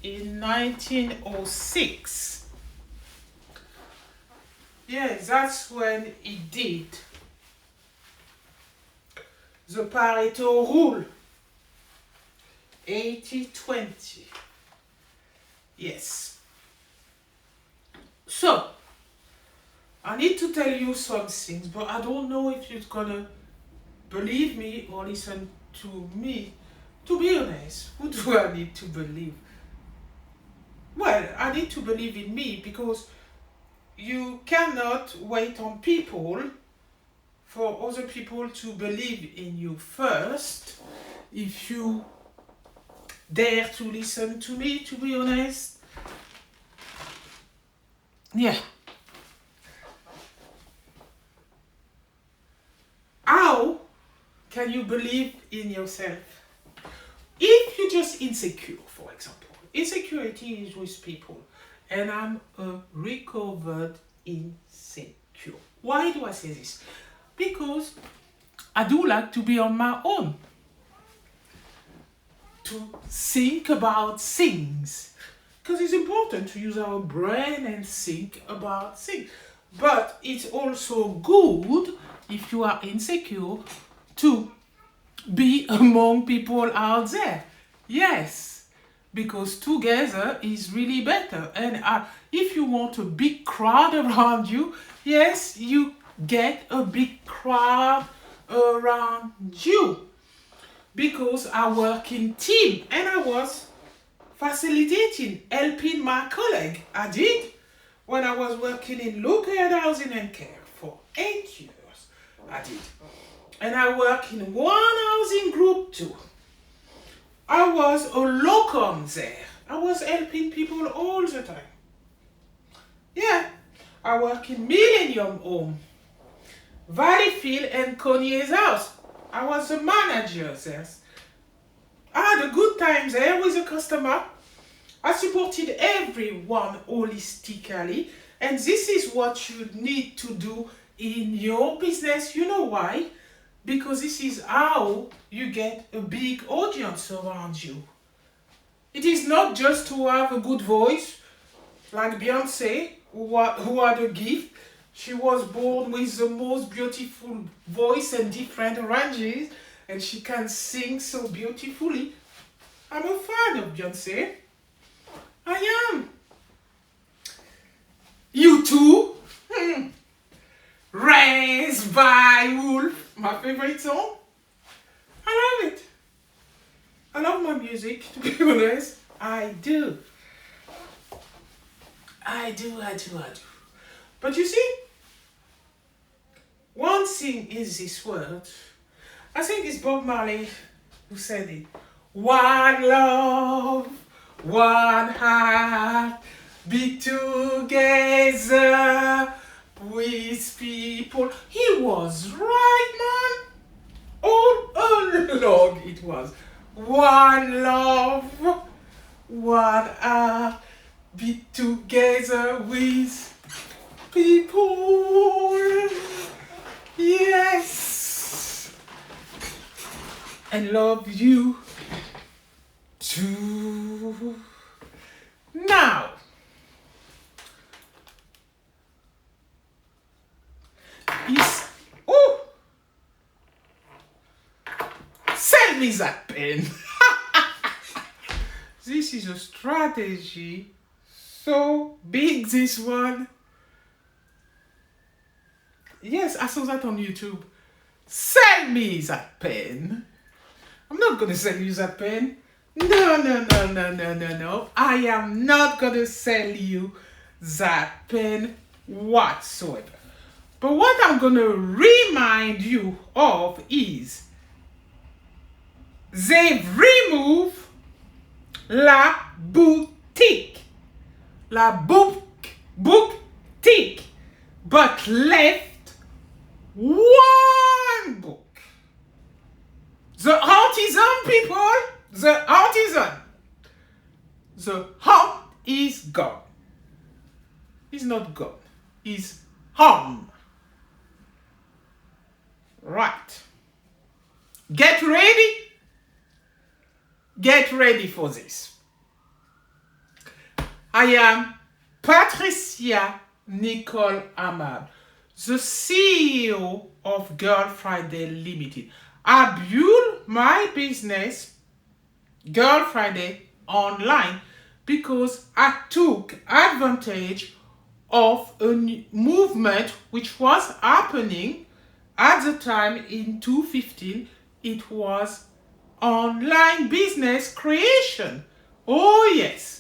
in 1906. Yeah, that's when he did the Pareto rule. 80-20. Yes. So, I need to tell you some things, but I don't know if you're gonna believe me or listen to me. To be honest, who do I need to believe? Well, I need to believe in me, because you cannot wait on people for other people to believe in you first. If you dare to listen to me, to be honest. Yeah. How can you believe in yourself? If you're just insecure, for example. Insecurity is with people. And I'm a recovered insecure. Why do I say this? Because I do like to be on my own. To think about things. Because it's important to use our brain and think about things. But it's also good, if you are insecure, to be among people out there. Yes, because together is really better. And if you want a big crowd around you, yes, you get a big crowd around you. Because I work in team, and I was facilitating, helping my colleague. I did when I was working in local housing and care for 8 years. I did. And I work in one housing group too. I was a locum there. I was helping people all the time. Yeah, I work in Millennium Home, Valleyfield and Conyers House. I was the manager there. I had a good time there with the customer. I supported everyone holistically. And this is what you need to do in your business. You know why? Because this is how you get a big audience around you. It is not just to have a good voice, like Beyonce, who had a gift. She was born with the most beautiful voice and different ranges, and she can sing so beautifully. I'm a fan of Beyonce. I am. You too? Raised by Wolf, my favorite song. I love it. I love my music, to be honest. I do. But you see, one thing is this word. I think it's Bob Marley who said it. One love, one heart, be together with people. He was right, man. All along it was. One love, one heart, be together with people. Yes. And love you too. Now, is, oh, sell me that pen. This is a strategy so big, this one. Yes, I saw that on YouTube. Sell me that pen. I'm not going to sell you that pen. No. I am not going to sell you that pen whatsoever. But what I'm going to remind you of is they've removed la boutique. La booktique. But left one book. The artisan, people, the artisan. The home is gone. It's not gone. It's home. Right. Get ready. Get ready for this. I am Patricia Nicole Amable, the CEO of Girlfridayz Limited. I built my business, Girlfridayz, online because I took advantage of a movement which was happening at the time in 2015. It was online business creation. Oh yes.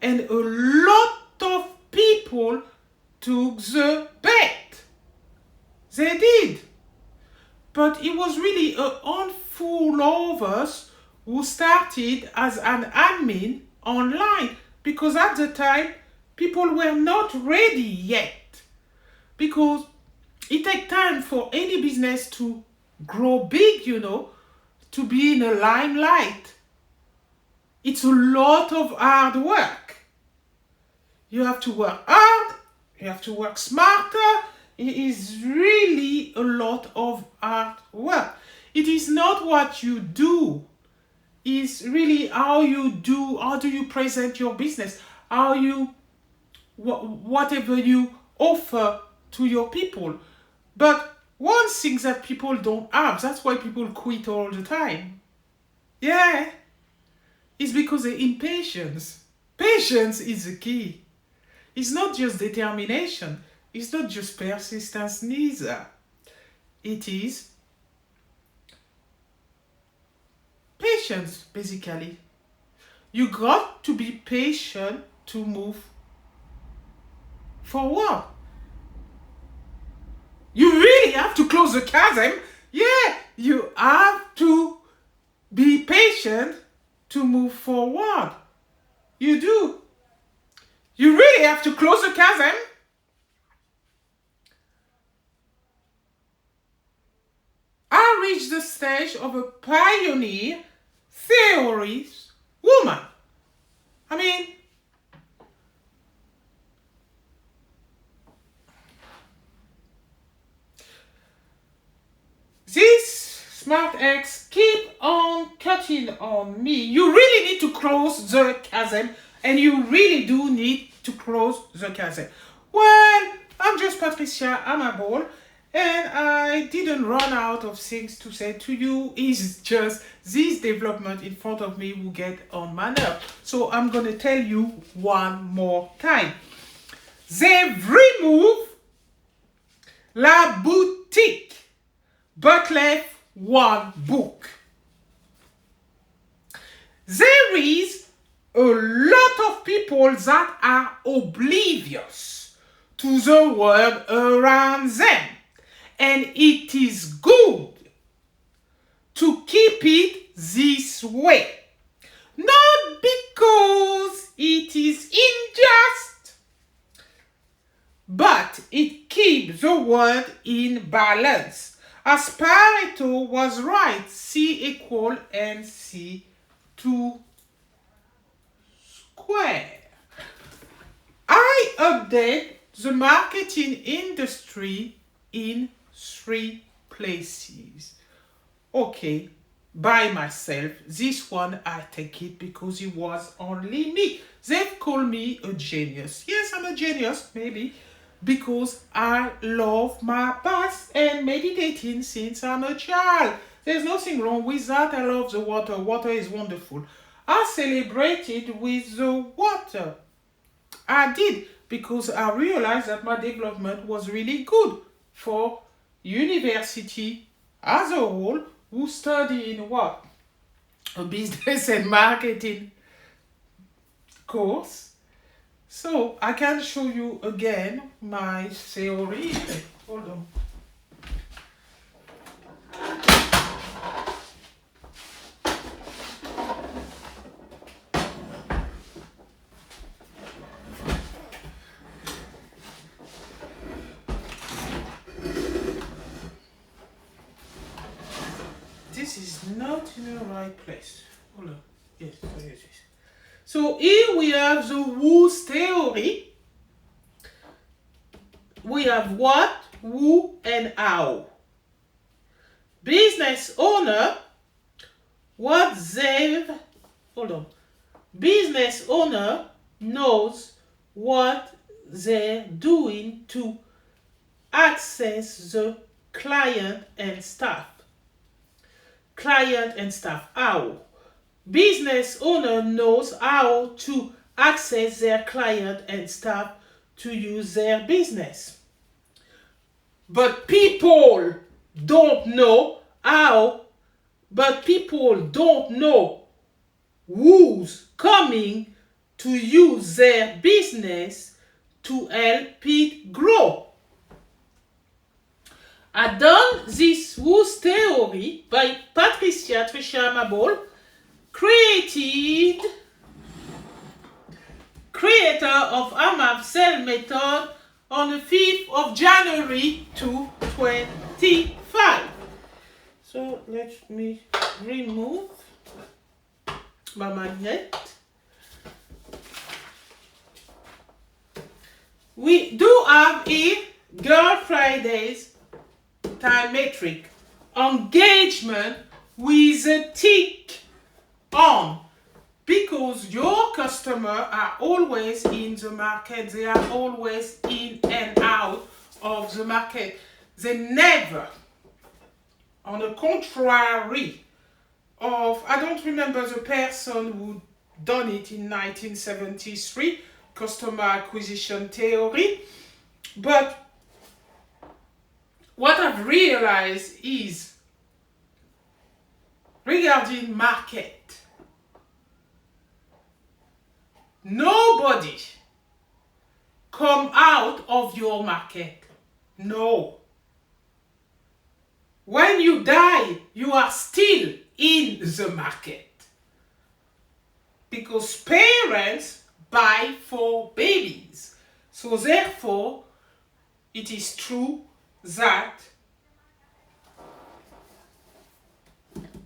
And a lot of people took the bet. They did. But it was really a handful of us who started as an admin online because at the time people were not ready yet. Because it takes time for any business to grow big, to be in a limelight. It's a lot of hard work. You have to work hard, you have to work smarter. It is really a lot of hard work. It is not what you do. It's really how you do, how do you present your business, whatever you offer to your people. But one thing that people don't have, that's why people quit all the time. Yeah, it's because they're impatient. Patience is the key. It's not just determination. It's not just persistence neither. It is patience, basically. You got to be patient to move forward. You really have to close the chasm. Yeah, you have to be patient to move forward. You do. You really have to close the chasm. I reached the stage of a pioneer theorist woman. I mean, these smart eggs keep on cutting on me. You really need to close the chasm, and you really do need to close the chasm. Well, I'm just Patricia Amable, and I didn't run out of things to say to you. It's just this development in front of me will get on my nerve. So I'm going to tell you one more time. They've removed la boutique, but left one book. There is a lot of people that are oblivious to the world around them. And it is good to keep it this way. Not because it is unjust, but it keeps the world in balance. As Pareto was right, C = NC2 square. I update the marketing industry in 3 places. Okay, by myself. This one I take it because it was only me. They've called me a genius. Yes, I'm a genius, maybe. because I love my bath and meditating since I'm a child. There's nothing wrong with that. I love the water. Water is wonderful. I celebrated with the water. I did, because I realized that my development was really good for university as a whole, who study in what? A business and marketing course. So I can show you again my theory. Hold on. This is not in the right place. Hold on. Yes, there it is. So here we have the who's theory. We have what, who, and how. Business owner, what they've, hold on. Business owner knows what they're doing to access the client and staff. Client and staff, how? Business owner knows how to access their client and staff to use their business. But people don't know how, but people don't know who's coming to use their business to help it grow. I done this who's theory by Trisha Amable, creator of Amable Sales Method, on the 5th of January 2025. So let me remove my magnet. We do have here Girlfridayz time metric, engagement with a tick on, because your customers are always in the market. They are always in and out of the market. They never, on the contrary of, I don't remember the person who done it in 1973, customer acquisition theory, but what I've realized is, regarding market, nobody come out of your market. No. When you die, you are still in the market. Because parents buy for babies. So therefore, it is true that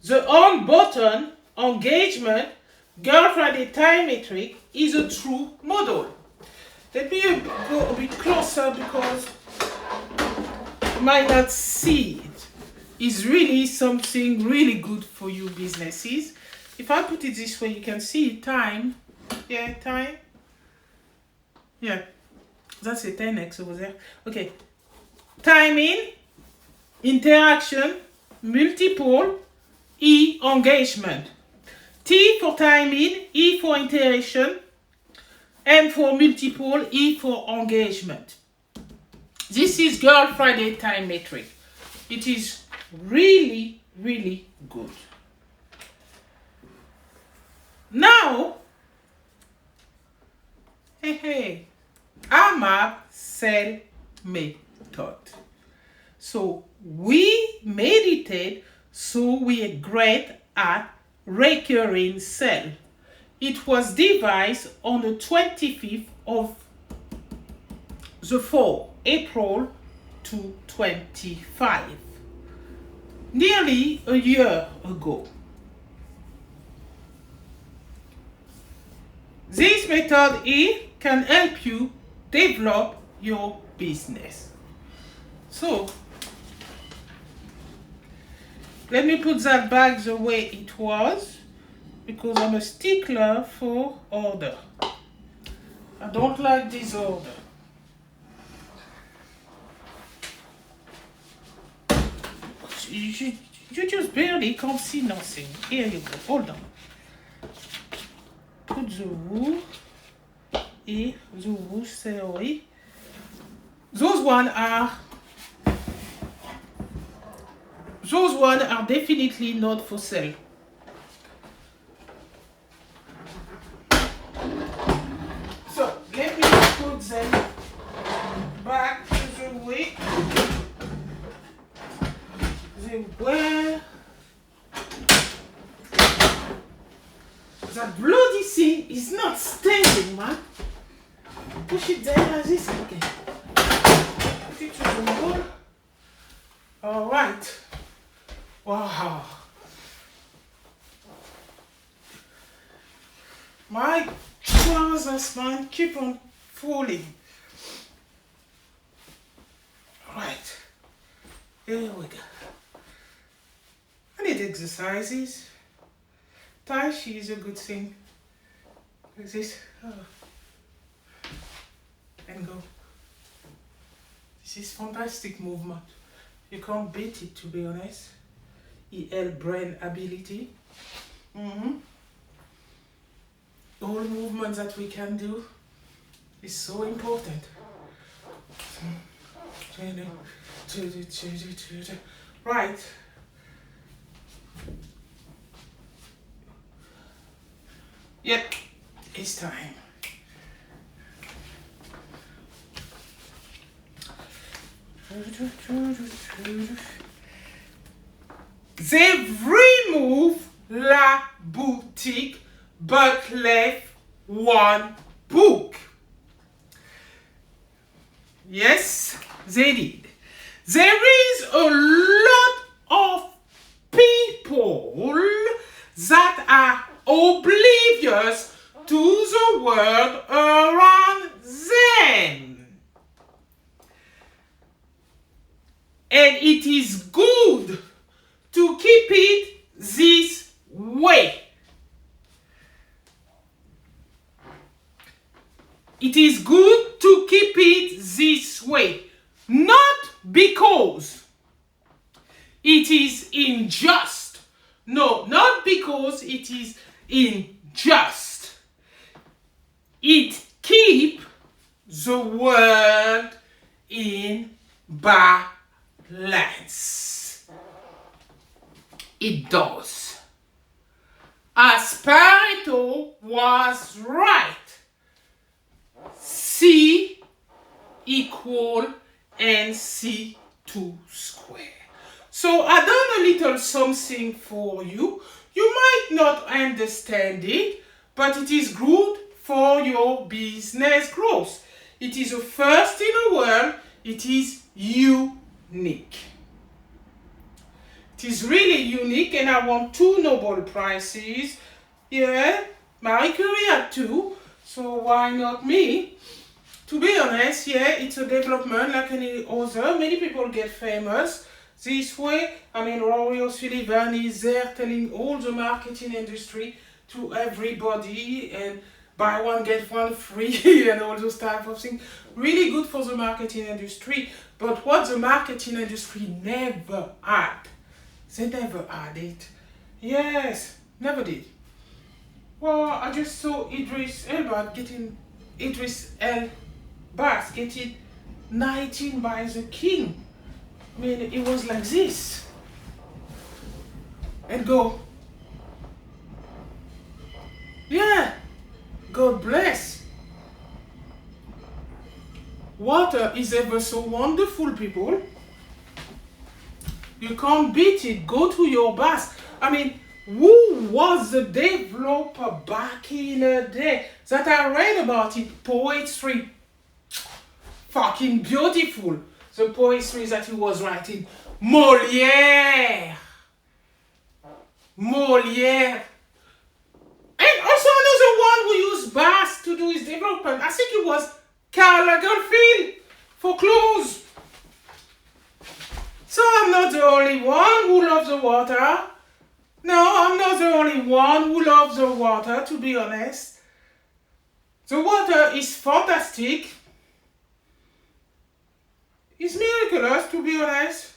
the on button engagement Girlfridayz time metric is a true model. Let me go a bit closer because you might not see it. It's really something really good for you businesses. If I put it this way, you can see time. Yeah, time. Yeah, that's a 10x over there. Okay. Timing, interaction, multiple, E engagement. T for timing, E for interaction, M for multiple, E for engagement. This is Girlfridayz time metric. It is really, really good. Now, Amable Sales Method. So we meditate, so we are great at recurring sale. It was devised on the 25th of the 4th April 2025, nearly a year ago. This method here can help you develop your business. So let me put that back the way it was, because I'm a stickler for order. I don't like disorder. you just barely can't see nothing. Here you go. Hold on. Put the wool. The wool theory. Those one are definitely not for sale. So let me put them back to the way they were. That bloody thing is not standing, man. Push it there like this again. Put it to the wall. Alright. Wow. My trousers, man, keep on falling. Right. Here we go. I need exercises. Tai Chi is a good thing. Like this. Oh. And go. This is fantastic movement. You can't beat it, to be honest. EL brain ability. All movements that we can do is so important. Right. Yep, it's time. They've removed la boutique but left one book. Yes, they did. There is a lot of people that are oblivious to the world around them. And it is good to keep it this way. It is good to keep it this way. Not because it is unjust. No, not because it is unjust. It keeps the world in balance. It does. As Pareto was right. C equal NC2 square. So I done a little something for you. You might not understand it, but it is good for your business growth. It is the first in the world. It is unique. It is really unique, and I won 2 Nobel Prizes. Yeah, Marie Curie had 2, so why not me? To be honest, yeah, it's a development like any other. Many people get famous this way. I mean, Rory O'Sullivan is there telling all the marketing industry to everybody and buy one, get one free and all those type of things. Really good for the marketing industry. But what the marketing industry never had, they never had it. Yes, never did. Well, I just saw Idris Elba getting getting 19 by the king. I mean, it was like this. And go. Yeah. God bless. Water is ever so wonderful, people. You can't beat it. Go to your bath. I mean, who was the developer back in the day that I read about it? Poetry. Fucking beautiful. The poetry that he was writing. Molière. Molière. And also another one who used baths to do his development. I think it was Karl Lagerfeld for clothes. So I'm not the only one who loves the water. No, I'm not the only one who loves the water, to be honest. The water is fantastic. It's miraculous, to be honest.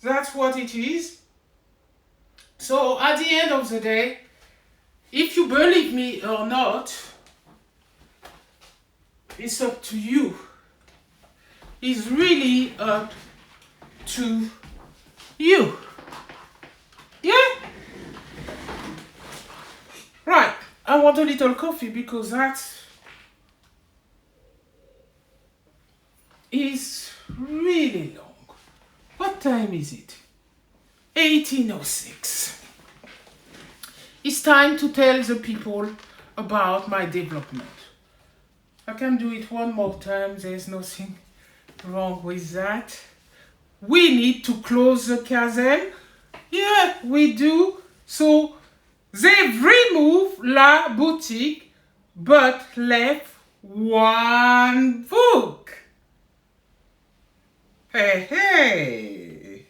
That's what it is. So at the end of the day, if you believe me or not, it's up to you. It's really up to you. Yeah? Right. I want a little coffee because that is really long. What time is it? 18:06. It's time to tell the people about my development. I can do it one more time. There's nothing wrong with that. We need to close the chasm. Yeah, we do. So they've removed la boutique but left one book. Hey.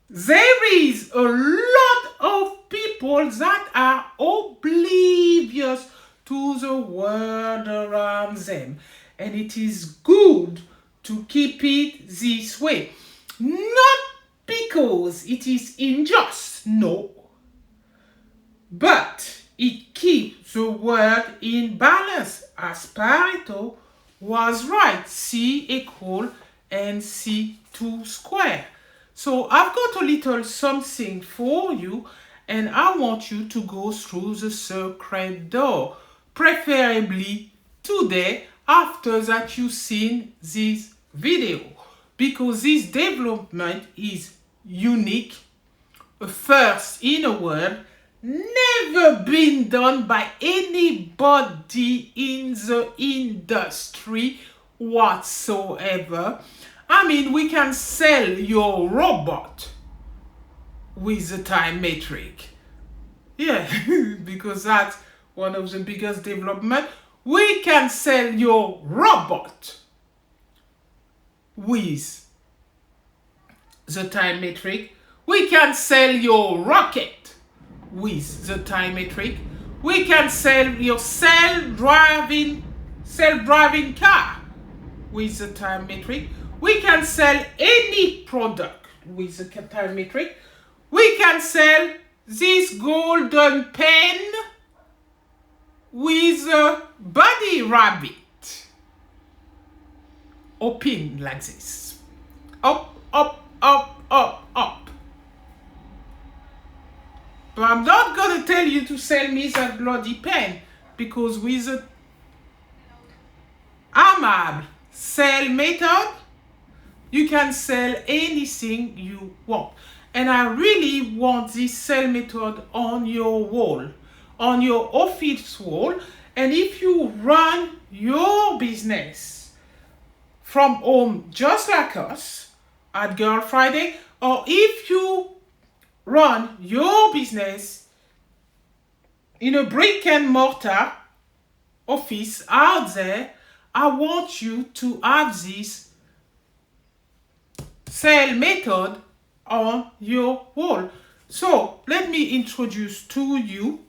There is a lot of people that are oblivious to the world around them. And it is good to keep it this way. Not because it is unjust, no. But it keeps the world in balance, as Pareto was right. C equal NC2 square. So I've got a little something for you, and I want you to go through the secret door, preferably today after that you've seen this video, because this development is unique, a first in a world, never been done by anybody in the industry whatsoever. I mean, we can sell your robot with the time metric. Yeah, because that's one of the biggest development. We can sell your robot with the time metric. We can sell your rocket with the time metric. We can sell your self-driving car with the time metric. We can sell any product with the time metric. We can sell this golden pen with a bunny rabbit. Open like this. Up, up, up, up, up. But I'm not going to tell you to sell me that bloody pen, because with the Amable Sales Method, you can sell anything you want. And I really want this sales method on your wall, on your office wall. And if you run your business from home, just like us at Girl Friday, or if you run your business in a brick and mortar office out there, I want you to have this sales method on your wall. So let me introduce to you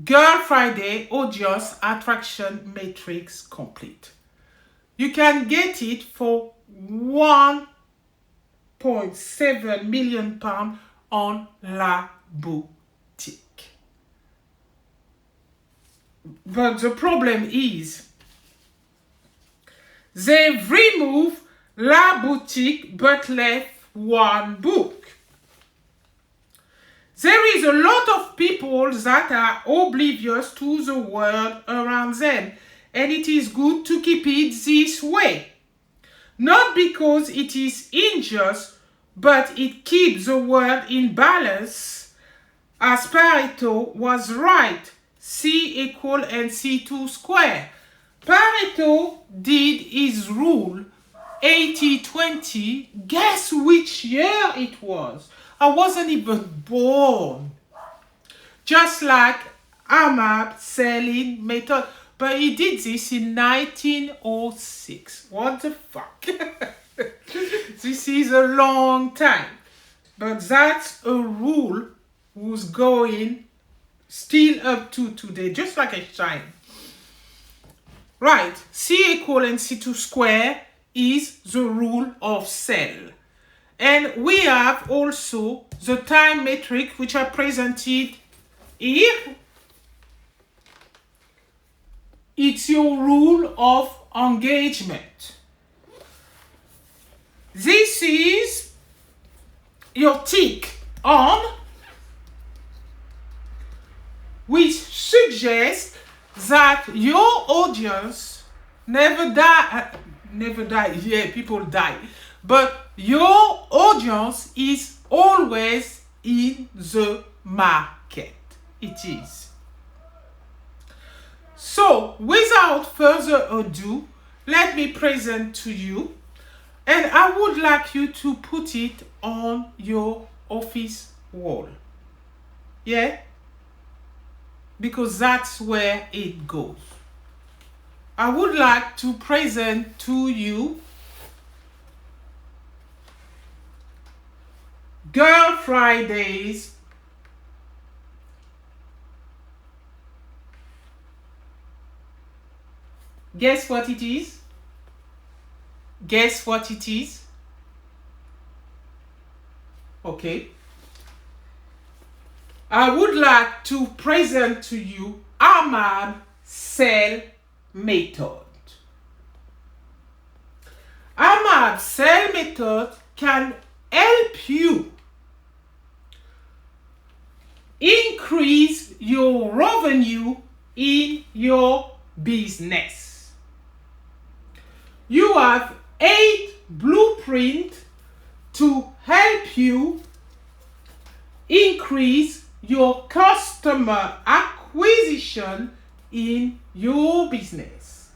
Girl Friday Audience Attraction Matrix Complete. You can get it for £1.7 million on La Boutique. But the problem is they've removed La Boutique but left one book. There is a lot of people that are oblivious to the world around them, and it is good to keep it this way. Not because it is unjust, but it keeps the world in balance, as Pareto was right. C equal NC2 square. Pareto did his rule 80-20. Guess which year it was? I wasn't even born. Just like Amable Sales Method. But he did this in 1906. What the fuck? This is a long time. But that's a rule who's going still up to today. Just like a shine. Right. C equal NC2 square is the rule of sale. And we have also the time metric, which are presented here. It's your rule of engagement. This is your tick on, which suggests that your audience never die. Yeah, people die. But your audience is always in the market. It is. So, without further ado, let me present to you, and I would like you to put it on your office wall. Yeah? Because that's where it goes. I would like to present to you Girlfridayz Guess what it is? Guess what it is? Okay. I would like to present to you Amable Sales Method. Amable Sales Method can help you increase your revenue in your business. You have 8 blueprints to help you increase your customer acquisition in your business.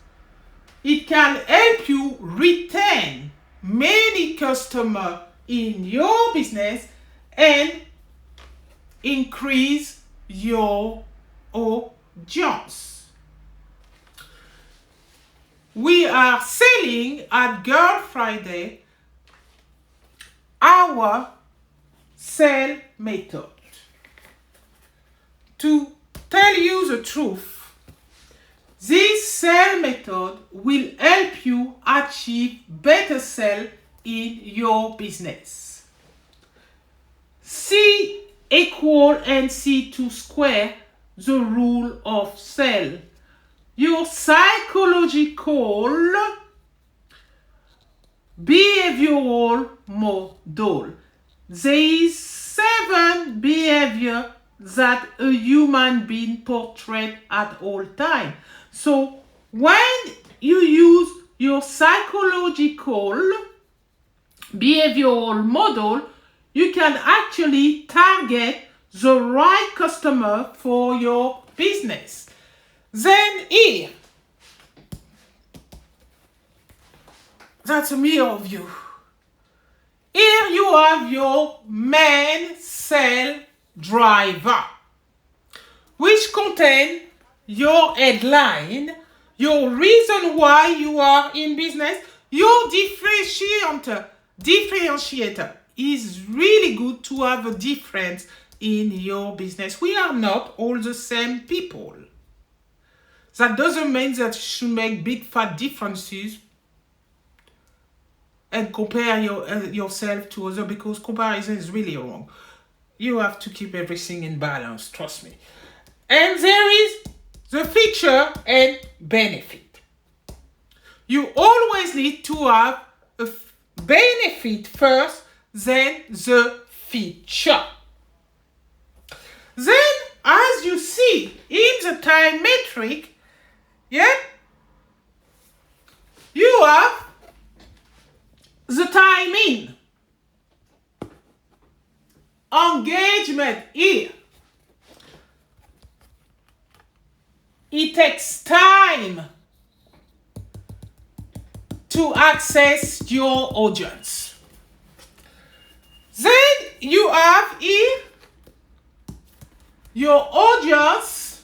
It can help you retain many customers in your business and increase your audience. We are selling at Girlfridayz our sale method. To tell you the truth, this sale method will help you achieve better sales in your business. C equal NC2 square, the rule of sale. Your psychological behavioral model. There is 7 behaviors that a human being portrays at all times. So when you use your psychological behavioral model, you can actually target the right customer for your business. Then here, that's a mirror of you. Here you have your main sale driver, which contains your headline, your reason why you are in business, your differentiator. Is really good to have a difference in your business. We are not all the same people. That doesn't mean that you should make big fat differences and compare yourself to others, because comparison is really wrong. You have to keep everything in balance, trust me. And there is the feature and benefit. You always need to have a benefit first, then the feature. Then, as you see in the time metric, yeah, you have the timing, engagement here. It takes time to access your audience. Then you have here your audience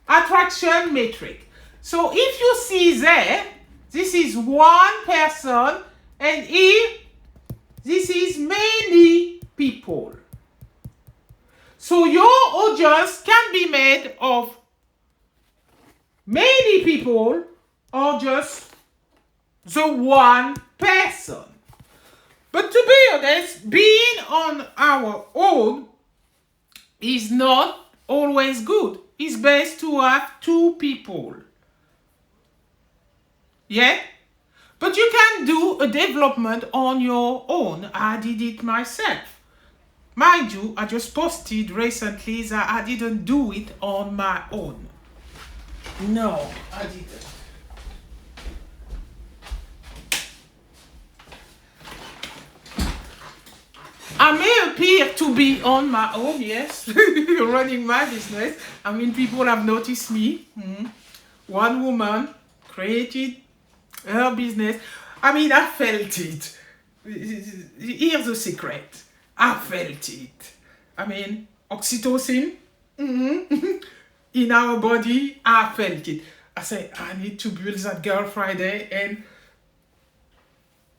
attraction metric. So if you see there, this is one person, and here, this is many people. So your audience can be made of many people or just the one person. But to be honest, being on our own is not always good. It's best to have two people. Yeah? But you can do a development on your own. I did it myself. Mind you, I just posted recently that I didn't do it on my own. No, I didn't. I may appear to be on my own, yes, running my business. I mean, people have noticed me. One woman created her business. I mean, I felt it. Here's the secret. I felt it. I mean, oxytocin in our body, I felt it. I said, I need to build that Girl Friday, and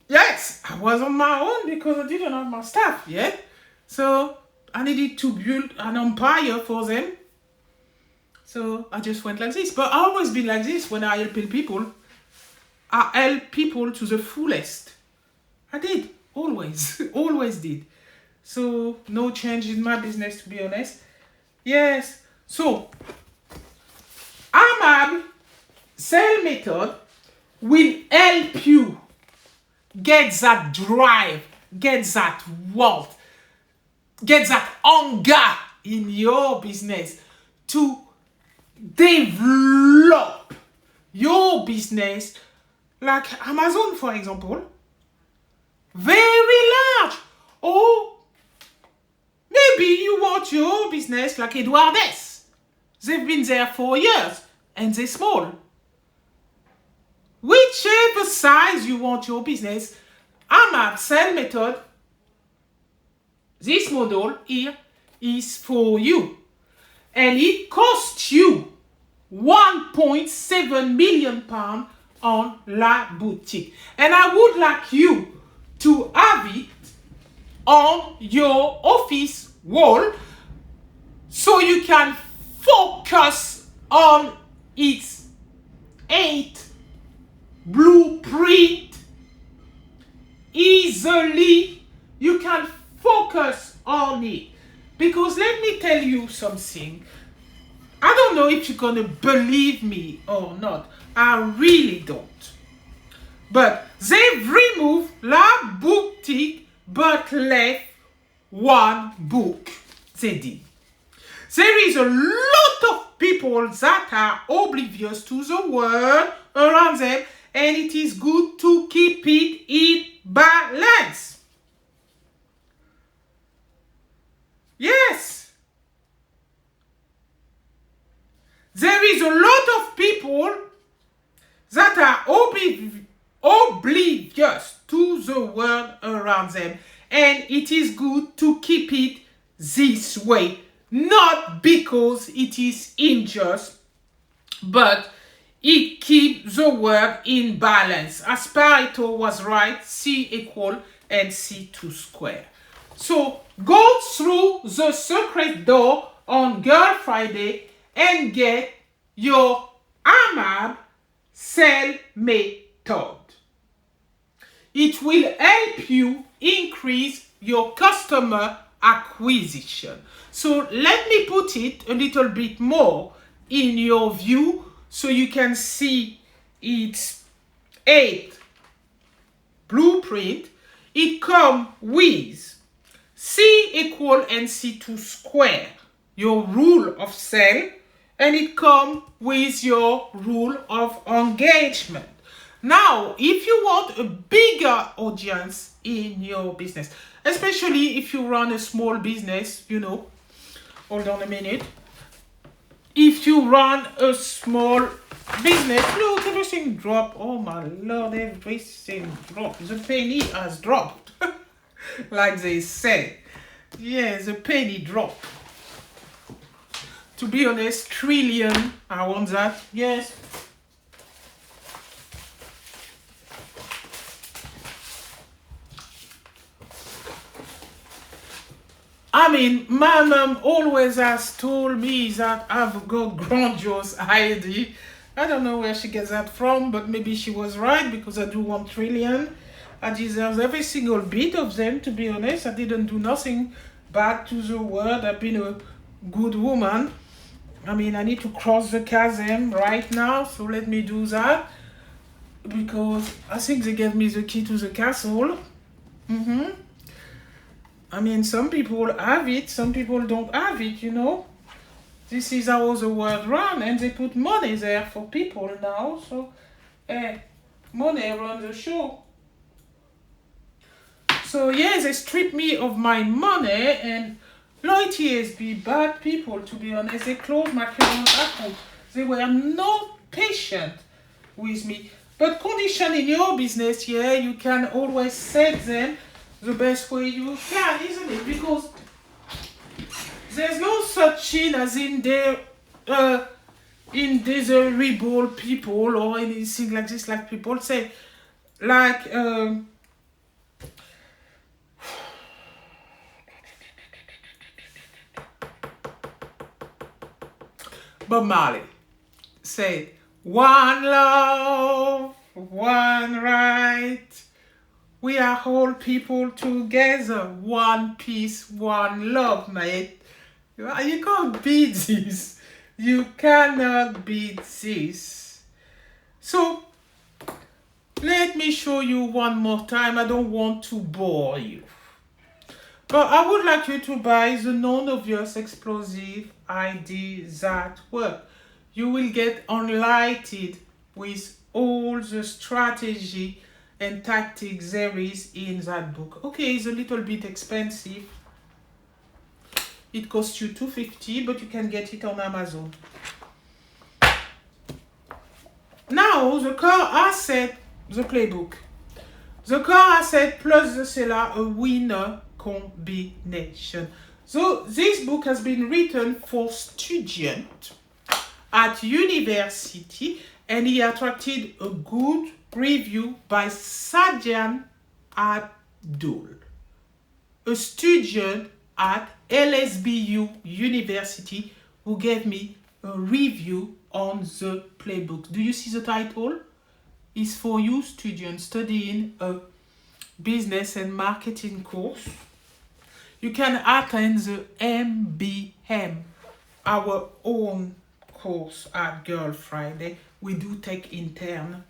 yes, I was on my own because I didn't have my staff yet. So I needed to build an empire for them. So I just went like this. But I always been like this when I help people. I help people to the fullest. I did. Always. Always did. So no change in my business, to be honest. Yes. So Amable Sales Method will help you get that drive, get that want, get that hunger in your business to develop your business, like Amazon, for example. Very large. Or maybe you want your business like Edward's. They've been there for years and they're small. Whichever size you want your business, Amable Sales Method, this model here is for you. And it costs you £1.7 million on La Booktique. And I would like you to have it on your office wall so you can focus on its 8 blueprint easily. You can focus on it, because let me tell you something. I don't know if you're gonna believe me or not. I really don't. But they've removed La Booktique but left one book. They did. There is a lot of people that are oblivious to the world around them, and it is good to keep it in balance. Yes. There is a lot of people that are oblivious to the world around them, and it is good to keep it this way. Not because it is unjust, but it keeps the world in balance. As Pareto was right, C equal NC2 square. So go through the secret door on Girl Friday and get your Amable Sales Method. It will help you increase your customer acquisition. So let me put it a little bit more in your view so you can see its 8 blueprint. It comes with C equal NC2 square, your rule of sale, and it comes with your rule of engagement. Now, if you want a bigger audience in your business, especially if you run a small business, hold on a minute. If you run a small business, look, everything dropped. Oh my Lord, everything dropped. The penny has dropped. Like they say. Yeah, the penny dropped. To be honest, trillion, I want that. Yes. I mean, my mom always has told me that I've got grandiose idea. I don't know where she gets that from, but maybe she was right because I do 1 trillion. I deserve every single bit of them, to be honest. I didn't do nothing bad to the world. I've been a good woman. I mean, I need to cross the chasm right now, so let me do that. Because I think they gave me the key to the castle. I mean, some people have it, some people don't have it, you know. This is how the world runs, and they put money there for people now, so money runs the show. So yeah, they stripped me of my money, and loyalty has been bad people, to be honest. They closed my current account. They were not patient with me. But condition in your business, yeah, you can always set them the best way you can, isn't it? Because there's no such thing as indesirable people or anything like this, like people say. Like, Bob Marley said, one love, one right. We are all people together. One peace, one love, mate. You can't beat this. You cannot beat this. So, let me show you one more time. I don't want to bore you. But I would like you to buy the non-obvious explosive ideas that work. You will get enlightened with all the strategy and tactics there is in that book. Okay, it's a little bit expensive. It costs you $2.50, but you can get it on Amazon. Now, the core asset, the playbook. The core asset plus the seller, a winner combination. So this book has been written for students at university, and he attracted a good review by Sajan Abdul, a student at LSBU University, who gave me a review on the playbook. Do you see the title? It's for you students studying a business and marketing course. You can attend the MBM, our own course at Girl Friday. We do take intern.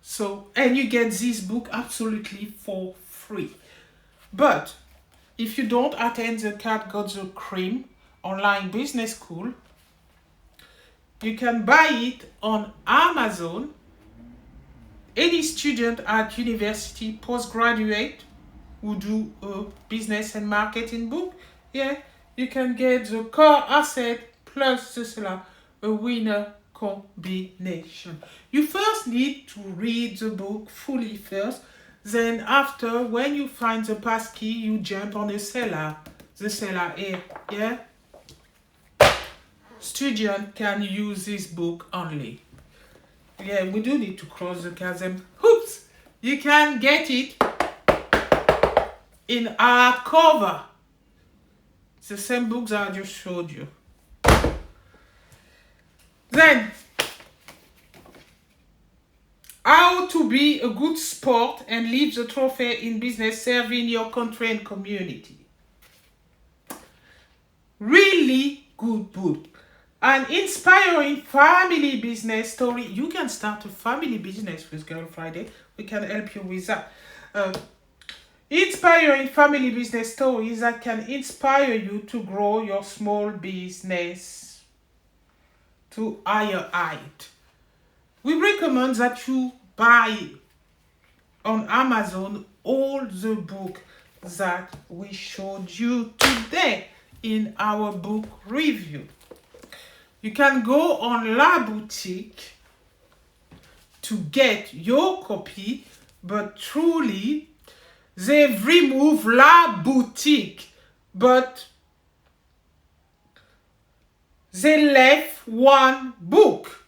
So, and you get this book absolutely for free. But if you don't attend the Cat Got the Cream online business school, you can buy it on Amazon. Any student at university, postgraduate, who do a business and marketing book, yeah, you can get the core asset plus the seller, a winner combination. You first need to read the book fully first. Then after, when you find the passkey, you jump on the seller here, yeah? Student can use this book only. Yeah, we do need to cross the chasm. Oops! You can get it in hardcover. It's the same books that I just showed you. Then, how to be a good sport and leave the trophy in business serving your country and community. Really good book. An inspiring family business story. You can start a family business with Girl Friday. We can help you with that. Inspiring family business stories that can inspire you to grow your small business to higher height. We recommend that you buy on Amazon all the book that we showed you today in our book review. You can go on La Boutique to get your copy, but truly, they've removed La Boutique, but they left one book.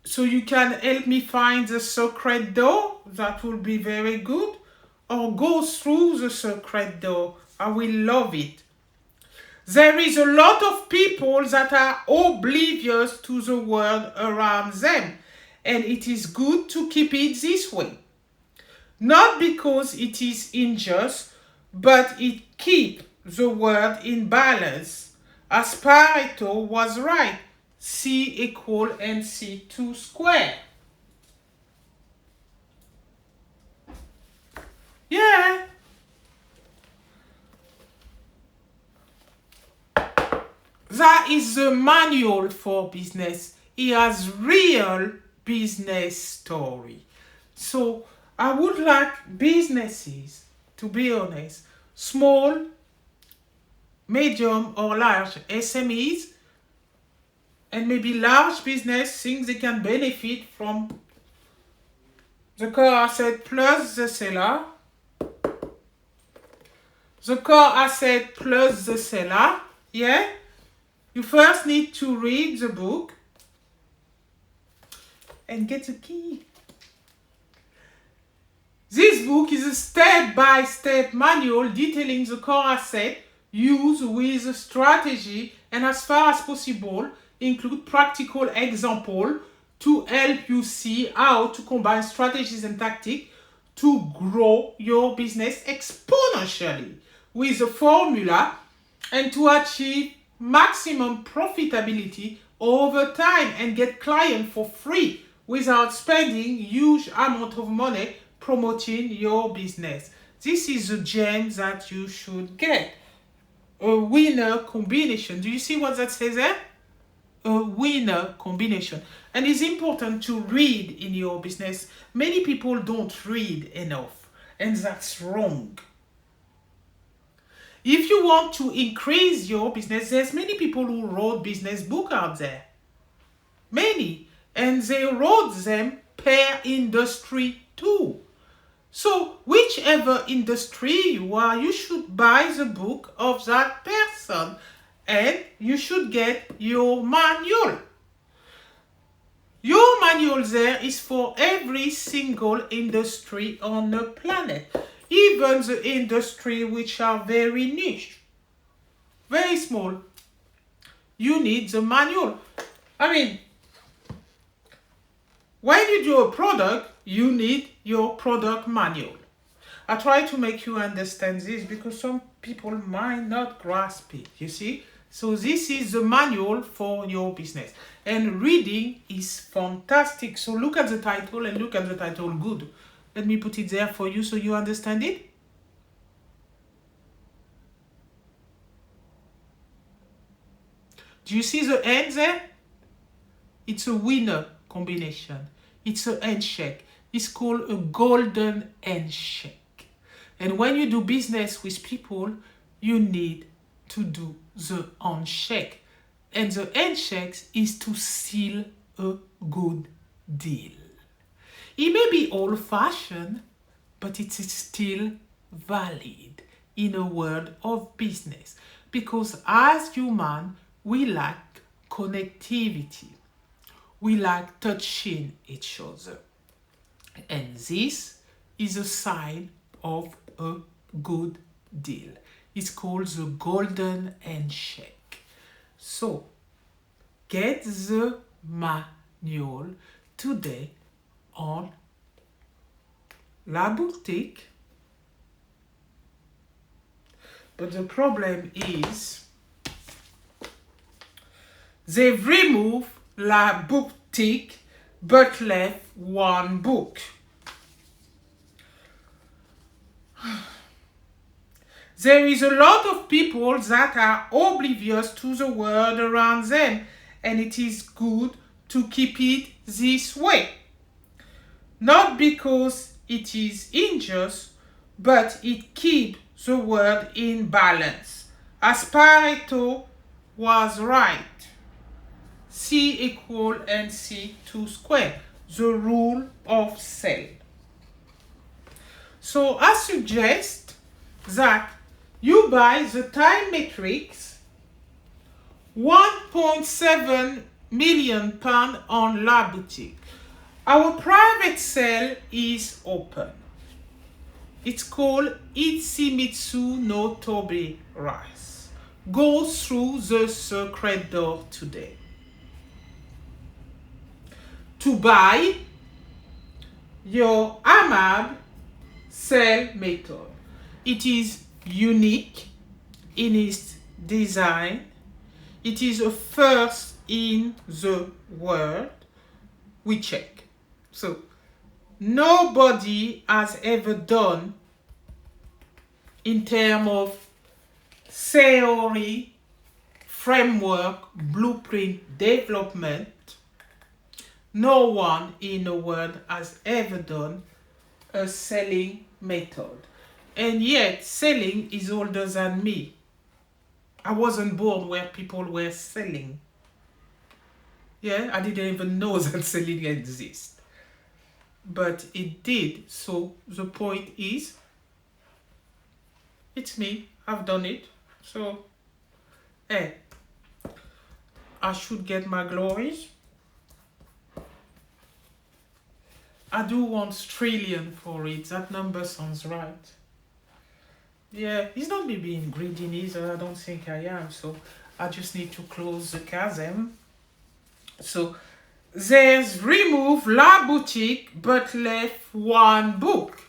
So you can help me find the secret door. That will be very good. Or go through the secret door. I will love it. There is a lot of people that are oblivious to the world around them, and it is good to keep it this way. Not because it is unjust, but it keeps the world in balance. As Pareto was right, C equal NC2 square. Yeah. That is the manual for business. It has real business story. So I would like businesses, to be honest, small, medium or large SMEs, and maybe large business think they can benefit from the core asset plus the seller. The core asset plus the seller, yeah? You first need to read the book and get the key. This book is a step-by-step manual detailing the core asset used with a strategy, and as far as possible include practical example to help you see how to combine strategies and tactics to grow your business exponentially with a formula and to achieve maximum profitability over time and get clients for free without spending huge amount of money promoting your business. This is a gem that you should get. A winner combination. Do you see what that says there? A winner combination. And it's important to read in your business. Many people don't read enough, and that's wrong. If you want to increase your business, there's many people who wrote business book out there. Many. And they wrote them per industry too. So whichever industry you are, you should buy the book of that person and you should get your manual. Your manual there is for every single industry on the planet. Even the industry which are very niche, very small, you need the manual. I mean, when you do a product, you need your product manual. I try to make you understand this because some people might not grasp it, you see? So this is the manual for your business. And reading is fantastic. So look at the title and look at the title good. Let me put it there for you so you understand it. Do you see the end there? It's a winner combination. It's a handshake. It's called a golden handshake. And when you do business with people, you need to do the handshake. And the handshake is to seal a good deal. It may be old-fashioned, but it is still valid in a world of business. Because as humans, we like connectivity. We like touching each other. And this is a sign of a good deal. It's called the golden handshake. So, get the manual today on La Booktique. But the problem is they've removed La Booktique but left one book. There is a lot of people that are oblivious to the world around them, and it is good to keep it this way. Not because it is unjust, but it keeps the world in balance. As Pareto was right. C equal NC2 square, the rule of sale. So I suggest that you buy the time matrix, 1.7 million pounds on La Booktique. Our private sale is open. It's called Itzimitsu no Tobe Rice. go through the secret door today to buy your Amable Sales Method. It is unique in its design. It is a first in the world. We check. So nobody has ever done in terms of theory, framework, blueprint, development. No one in the world has ever done a selling method. And yet, selling is older than me. I wasn't born where people were selling. Yeah, I didn't even know that selling exists. But it did. So the point is, it's me. I've done it. So, hey, I should get my glories. I do want trillion for it. That number sounds right. Yeah, it's not me being greedy either. I don't think I am. So I just need to close the chasm. So there's remove la boutique but left one book.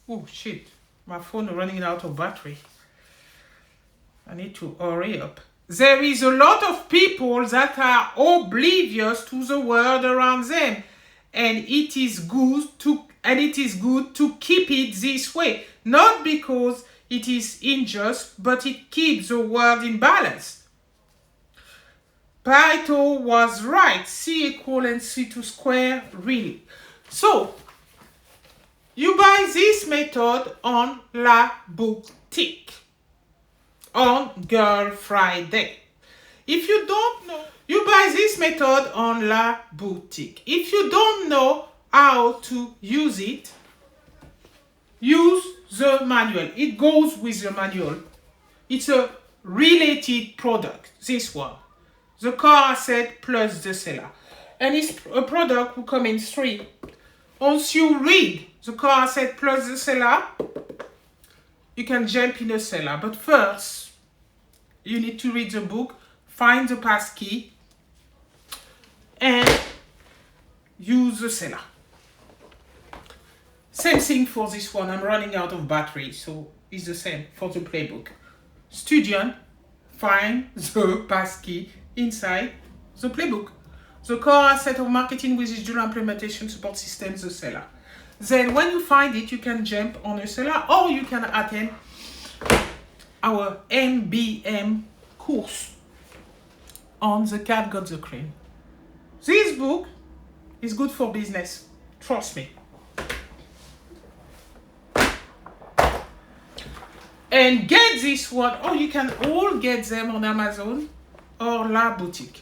Oh shit, my phone is running out of battery. I need to hurry up. There is a lot of people that are oblivious to the world around them, and it is good to keep it this way, not because it is unjust, but it keeps the world in balance. Pareto was right. C equal NC2 square, really. So you buy this method on La Booktique, on Girlfridayz. If you don't know, you buy this method on La Booktique. If you don't know how to use it, use the manual. It goes with the manual. It's a related product, this one. The car asset plus the seller. And it's a product will come in three. Once you read the car asset plus the seller, you can jump in the seller. But first, you need to read the book, find the passkey, and use the seller. Same thing for this one. I'm running out of battery, so it's the same for the playbook. Student, find the passkey inside the playbook. The core asset of marketing with its dual implementation support system, the seller. Then when you find it, you can jump on a seller, or you can attend our MBM course on the cat got the cream. This book is good for business. Trust me. And get this one. Oh, you can all get them on Amazon or La Boutique.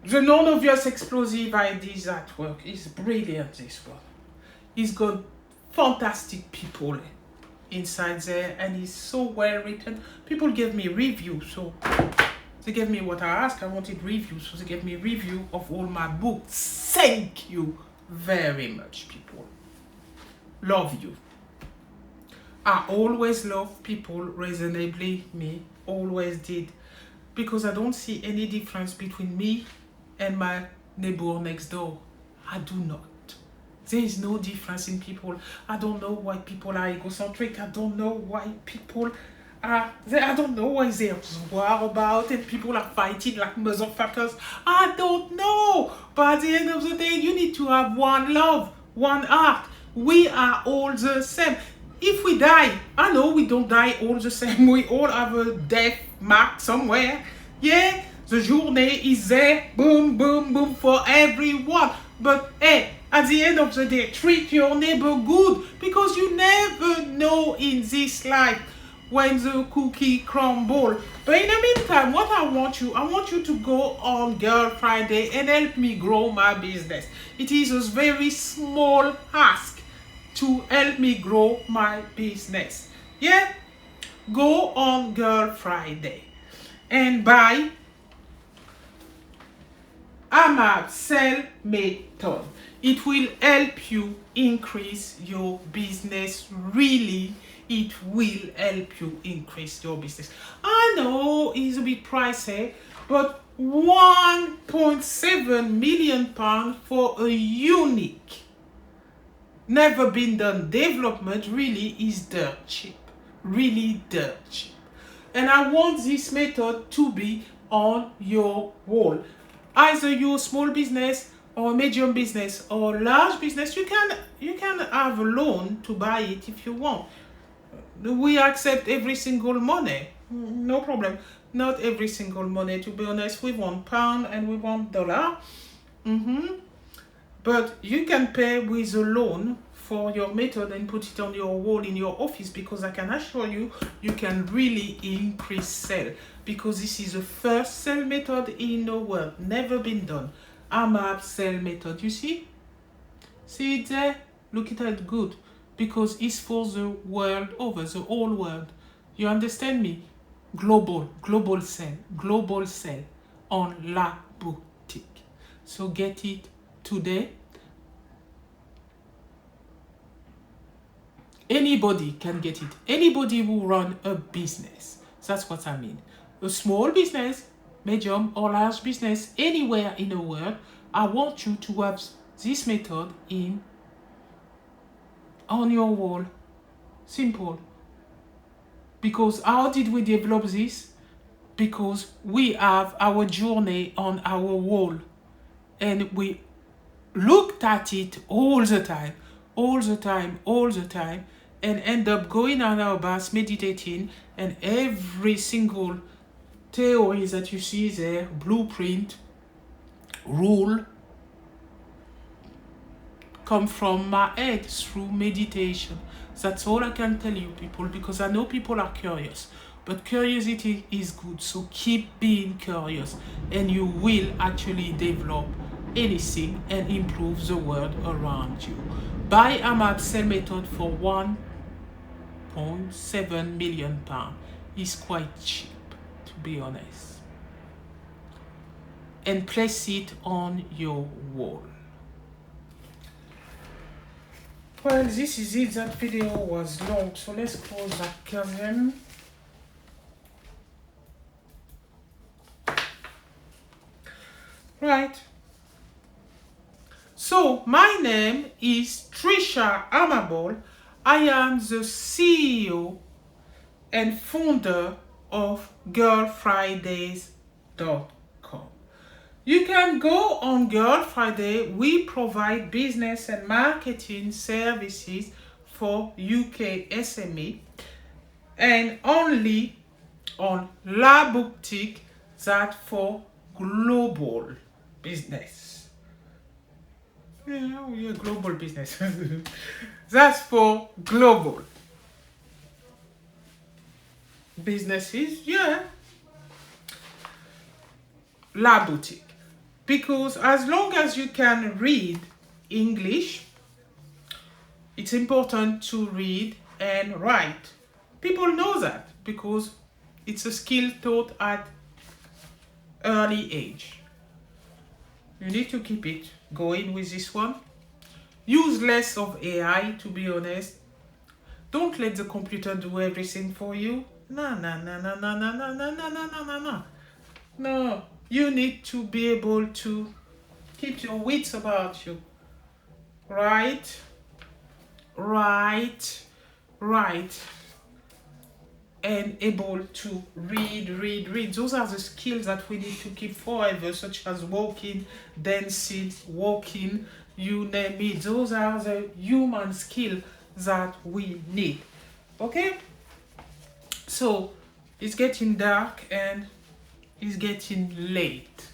The non-obvious explosive ideas at work is brilliant, this one. It's got fantastic people inside there, and it's so well written. People gave me reviews, so they gave me what I asked. I wanted reviews, so they gave me review of all my books. Thank you very much, people. Love you. I always love people reasonably, me, always did, because I don't see any difference between me and my neighbor next door. I do not. There is no difference in people. I don't know why people are egocentric. I don't know why people are, I don't know why there's war about it. People are fighting like motherfuckers. I don't know. But at the end of the day, you need to have one love, one heart. We are all the same. If we die, I know we don't die all the same. We all have a death mark somewhere. Yeah, the journey is there. Boom, boom, boom for everyone. But hey, at the end of the day, treat your neighbor good, because you never know in this life when the cookie crumble. But in the meantime, what I want you to go on Girlfridayz and help me grow my business. It is a very small ask to help me grow my business. Yeah? Go on Girlfridayz and buy Amable Sales Method. It will help you increase your business really it will help you increase your business. I know it's a bit pricey, but 1.7 million pounds for a unique, never been done development really is dirt cheap. Really dirt cheap. And I want this method to be on your wall. Either you're a small business or a medium business or large business, you can have a loan to buy it if you want. We accept every single money, no problem. Not every single money, to be honest. We want pound and we want dollar. But you can pay with a loan for your method and put it on your wall in your office, because I can assure you, you can really increase sale, because this is the first sale method in the world, never been done. Amable Sales Method, you see it there? Look at that good, because it's for the world over, the whole world. You understand me? Global sale on La Booktique. So get it today. Anybody can get it. Anybody who run a business. That's what I mean. A small business, medium or large business, anywhere in the world, I want you to have this method on your wall. Simple. Because how did we develop this? Because we have our journey on our wall. And we looked at it all the time, and end up going on our bus, meditating, and every single theory that you see there, blueprint, rule, come from my head through meditation. That's all I can tell you, people, because I know people are curious. But curiosity is good, so keep being curious, and you will actually develop anything and improve the world around you. Buy Amable Sales Method for 1.7 million pounds. It's quite cheap, to be honest. And place it on your wall. Well, this is it. That video was long, so let's close that curtain. Right. So, my name is Trisha Amable. I am the CEO and founder of Girlfridayz.com. You can go on Girl Friday. We provide business and marketing services for UK SME, and only on La Booktique, that for global business. Yeah, we're a global business. That's for global businesses, yeah. La Boutique. Because as long as you can read English, it's important to read and write. People know that because it's a skill taught at early age. You need to keep it going with this one. Use less of AI, to be honest. Don't let the computer do everything for you. No. No, you need to be able to keep your wits about you. Right. And able to read. Those are the skills that we need to keep forever, such as walking, dancing, walking, you name it. Those are the human skills that we need. Okay? So, it's getting dark and it's getting late.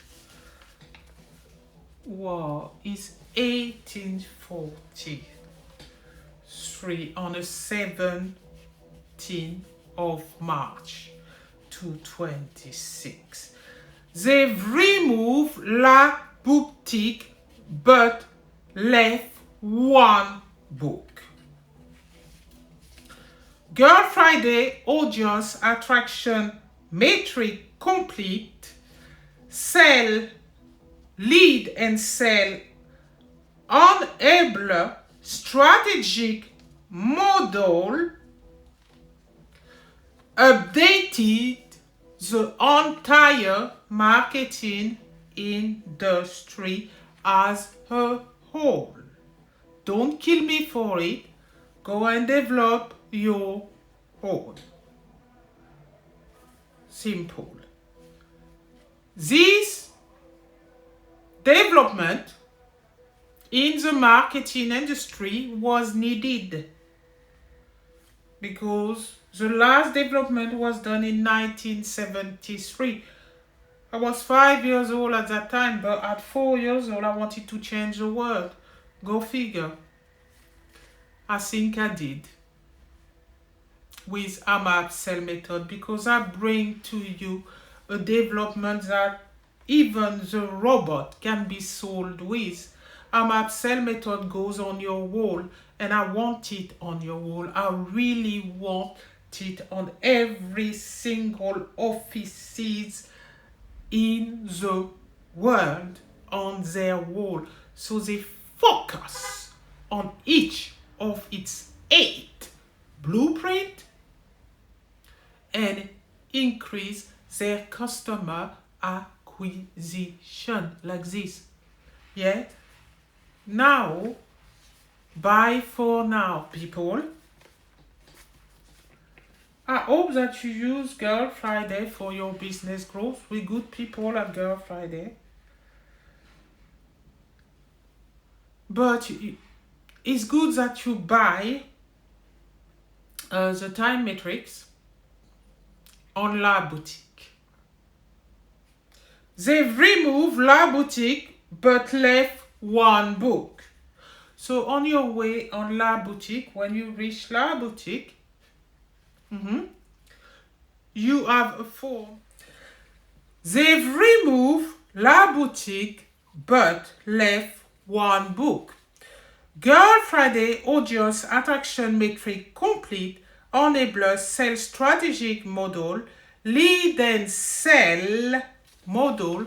Wow, it's 1843 on the 17th of March 2026. They've removed La Booktique but left one book. Girl Friday audience attraction metric complete, sell, lead and sell, enabler, strategic model, updated the entire marketing industry as a whole. Don't kill me for it. Go and develop your own. Simple. This development in the marketing industry was needed because the last development was done in 1973. I was 5 years old at that time, but at 4 years old, I wanted to change the world. Go figure. I think I did with Amable Sales Method, because I bring to you a development that even the robot can be sold with. Amable Sales Method goes on your wall, and I want it on your wall. I really want it on every single offices in the world on their wall, so they focus on each of its 8 blueprint and increase their customer acquisition like this. Yeah. Now, bye for now, people. I hope that you use Girl Friday for your business growth. We're good people at Girl Friday. But it's good that you buy the time metrics on La Boutique. They've removed La Boutique but left one book. So on your way on La Boutique, when you reach La Boutique, you have a form. They've removed La Boutique but left one book. Girl Friday Audience Attraction Metric Complete, Enabler Sales Strategic Model, Lead and Sell Model,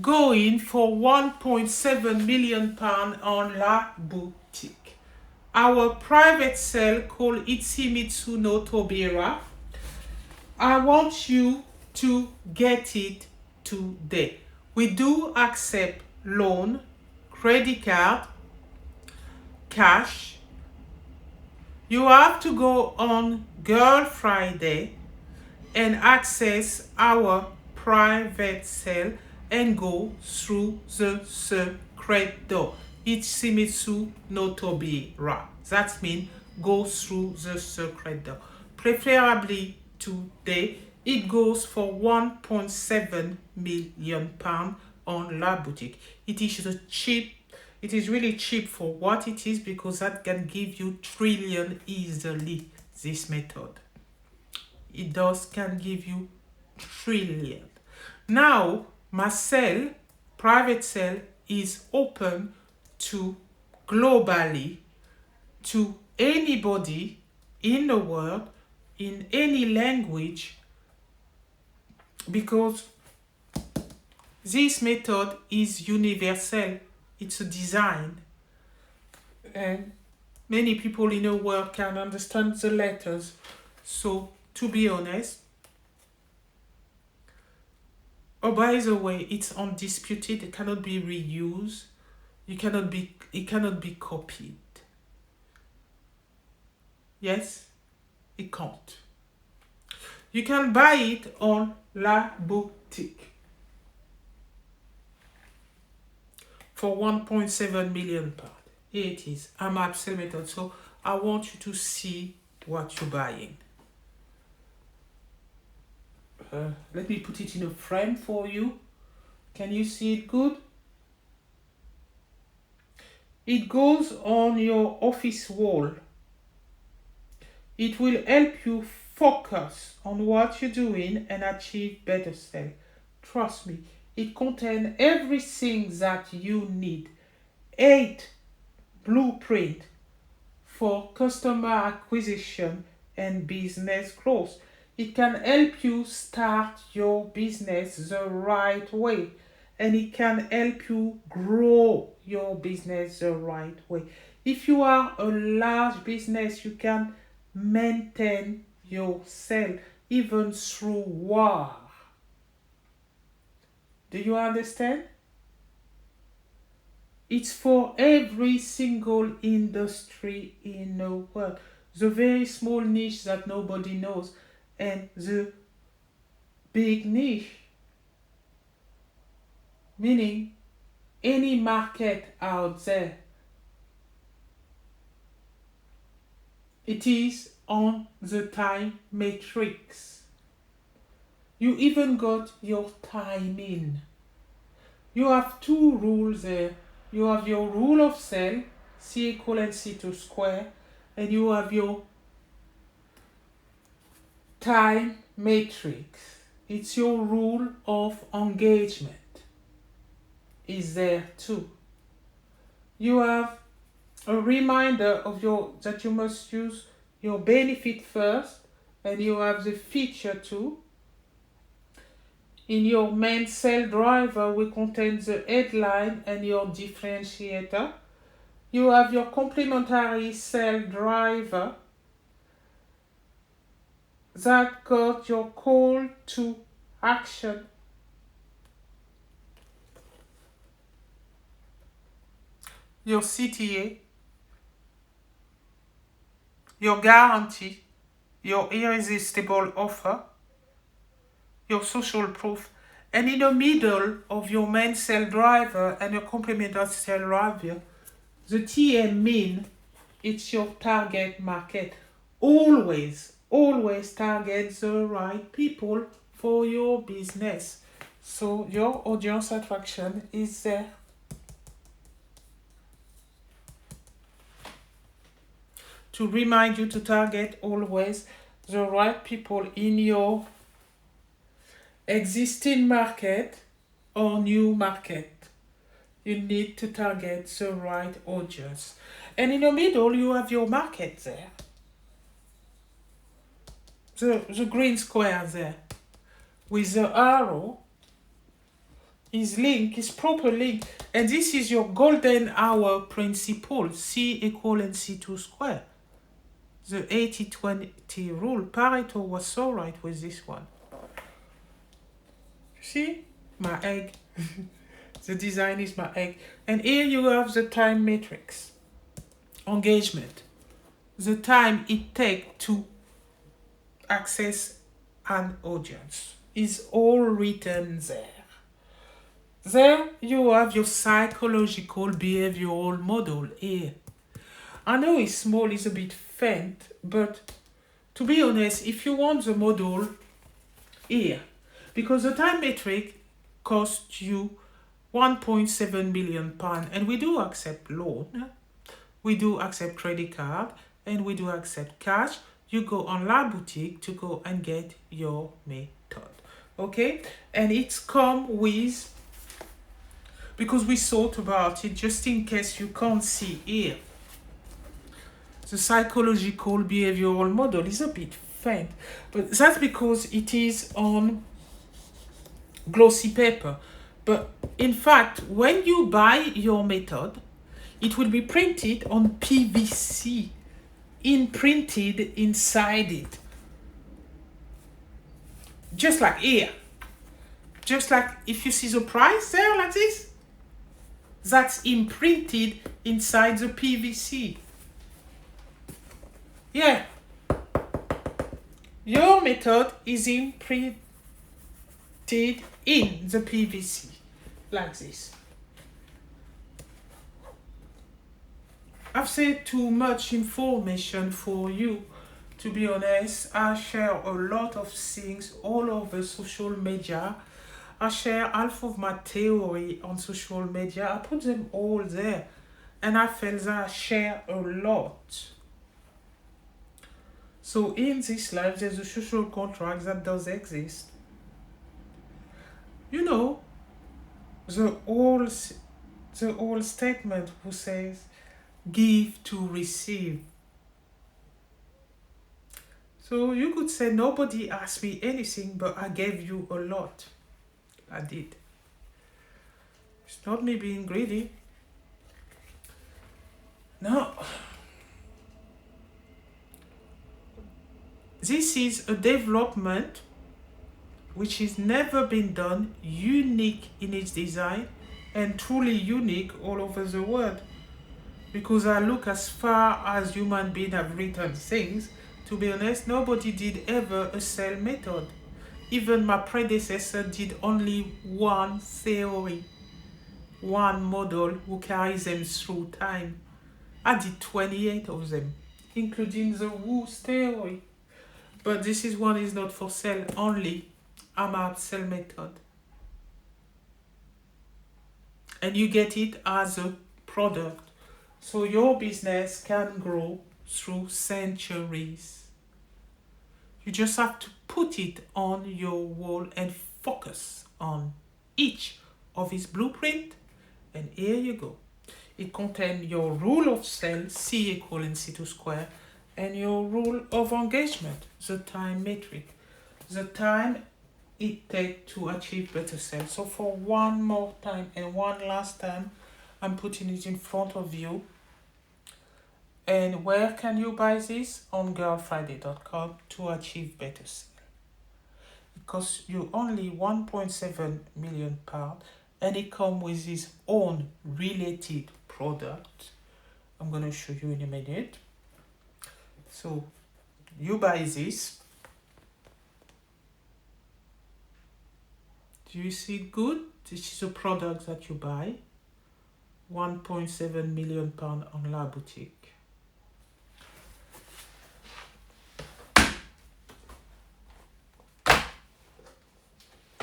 going for £1.7 million on La Boutique. Our private sale called Itzimitsu no Tobira. I want you to get it today. We do accept loan, credit card, cash. You have to go on Girl Friday and access our private sale and go through the secret door. Itzimitsu no Tobira. That means go through the secret door. Preferably today. It goes for £1.7 million on La Boutique. It is really cheap for what it is, because that can give you trillion easily. This method, it can give you trillion. Now my sale, private sale, is open to globally to anybody in the world in any language, because this method is universal. It's a design, and many people in the world can understand the letters. So to be honest, oh, by the way, it's undisputed. It cannot be reused. It cannot be copied. Yes, it can't. You can buy it on La Boutique for £1.7 million. Here it is. Amable Sales Method. So I want you to see what you're buying. Let me put it in a frame for you. Can you see it good? It goes on your office wall. It will help you focus on what you're doing and achieve better sales. Trust me, it contains everything that you need. 8 blueprint for customer acquisition and business growth. It can help you start your business the right way, and it can help you grow your business the right way. If you are a large business, you can maintain your sale even through war. Do you understand? It's for every single industry in the world. The very small niche that nobody knows and the big niche. Meaning any market out there. It is on the time matrix. You even got your timing. You have two rules there. You have your rule of sale, C equal NC2 square, and you have your time matrix. It's your rule of engagement. Is there too. You have a reminder of that you must use your benefit first, and you have the feature too. In your main sale driver, we contain the headline and your differentiator. You have your complementary sale driver that got your call to action. Your CTA, your guarantee, your irresistible offer, your social proof, and in the middle of your main sale driver and your complementary sale driver, the TM mean it's your target market. Always target the right people for your business. So your audience attraction is there. To remind you to target always the right people in your existing market or new market. You need to target the right audience. And in the middle, you have your market there. The green square there with the arrow is linked, is proper link. And this is your golden hour principle, C equal NC2 square. The 80-20 rule. Pareto was so right with this one. See? My egg. The design is my egg. And here you have the time matrix. Engagement. The time it takes to access an audience is all written there. There you have your psychological behavioral model here. I know it's small, it's a bit faint, but to be honest, if you want the model here, because the time metric costs you £1.7 million, and we do accept loan, we do accept credit card, and we do accept cash. You go on La Boutique to go and get your method, okay? And it's come with, because we thought about it, just in case you can't see here, the psychological behavioral model is a bit faint, but that's because it is on glossy paper. But in fact, when you buy your method, it will be printed on PVC, imprinted inside it. Just like here. Just like if you see the price there like this, that's imprinted inside the PVC. Yeah. Your method is imprinted in the PVC like this. I've said too much information for you. To be honest, I share a lot of things all over social media. I share half of my theory on social media. I put them all there. And I feel that I share a lot. So in this life, there's a social contract that does exist. You know, the old statement who says, give to receive. So you could say nobody asked me anything, but I gave you a lot. I did. It's not me being greedy. No. This is a development which has never been done, unique in its design and truly unique all over the world. Because I look as far as human beings have written things, to be honest, nobody did ever a sale method. Even my predecessor did only one theory, one model who carries them through time. I did 28 of them, including the Who's theory. But this is one is not for sale only. Amable Sales Method. And you get it as a product. So your business can grow through centuries. You just have to put it on your wall and focus on each of its blueprint. And here you go. It contains your rule of sales, C = NC2 square, and your rule of engagement, the time metric. The time it takes to achieve better sales. So for one more time and one last time, I'm putting it in front of you. And where can you buy this? On girlfriday.com to achieve better sales. It costs you only £1.7 million and it comes with its own related product. I'm going to show you in a minute. So you buy this. Do you see it good? This is a product that you buy. £1.7 million on La Boutique.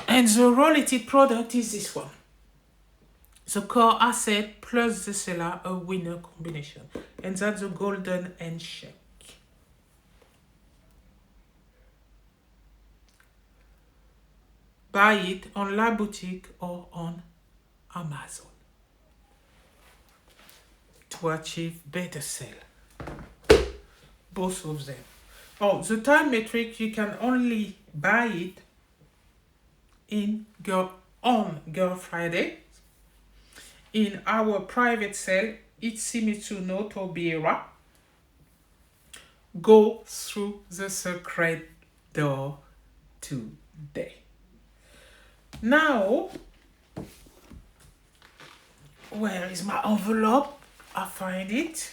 And the related product is this one. The core asset plus the seller, a winner combination. And that's the golden handshake. Buy it on La Boutique or on Amazon to achieve better sale. Both of them. Oh, the time metric, you can only buy it on Girl Friday. In our private sale, it's C Note or Biera. Go through the secret door today. Now, where is my envelope? I find it.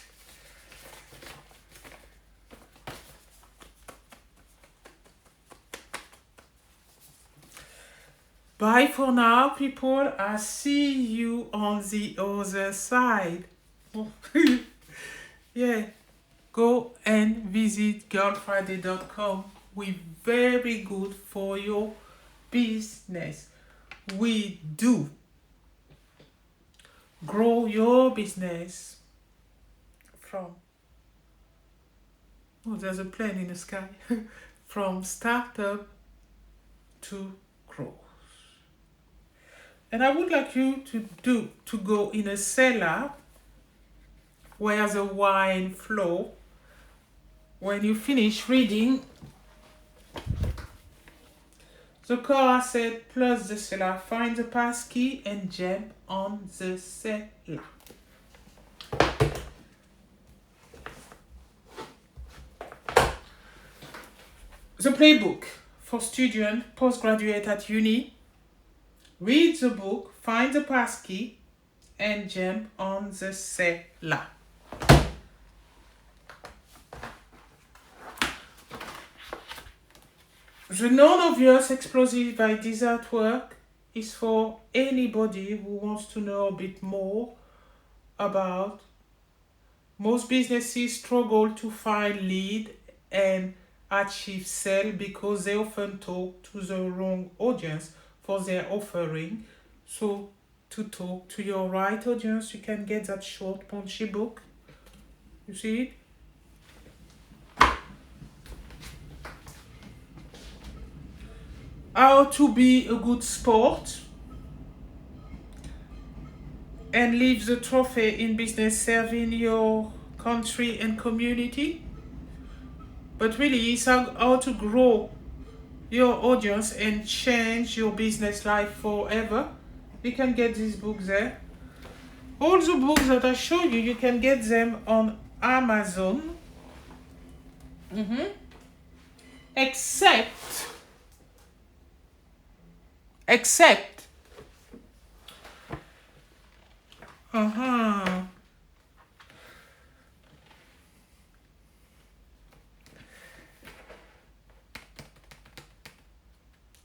Bye for now, people. I see you on the other side. Yeah, go and visit girlfriday.com. We're very good for your business. We do grow your business from, oh, there's a plane in the sky, from startup to growth. And I would like you to go in a cellar where the wine flow. When you finish reading the core asset plus the seller, find the passkey and jump on the seller. The playbook for student, postgraduate at uni. Read the book, find the passkey, and jump on the seller. The non-obvious explosive ideas at work is for anybody who wants to know a bit more about. Most businesses struggle to find lead and achieve sale because they often talk to the wrong audience for their offering. So to talk to your right audience, you can get that short punchy book. You see it? How to be a good sport and leave the trophy in business serving your country and community. But really, it's how to grow your audience and change your business life forever. You can get this book there. All the books that I show you, you can get them on Amazon. except uh-huh.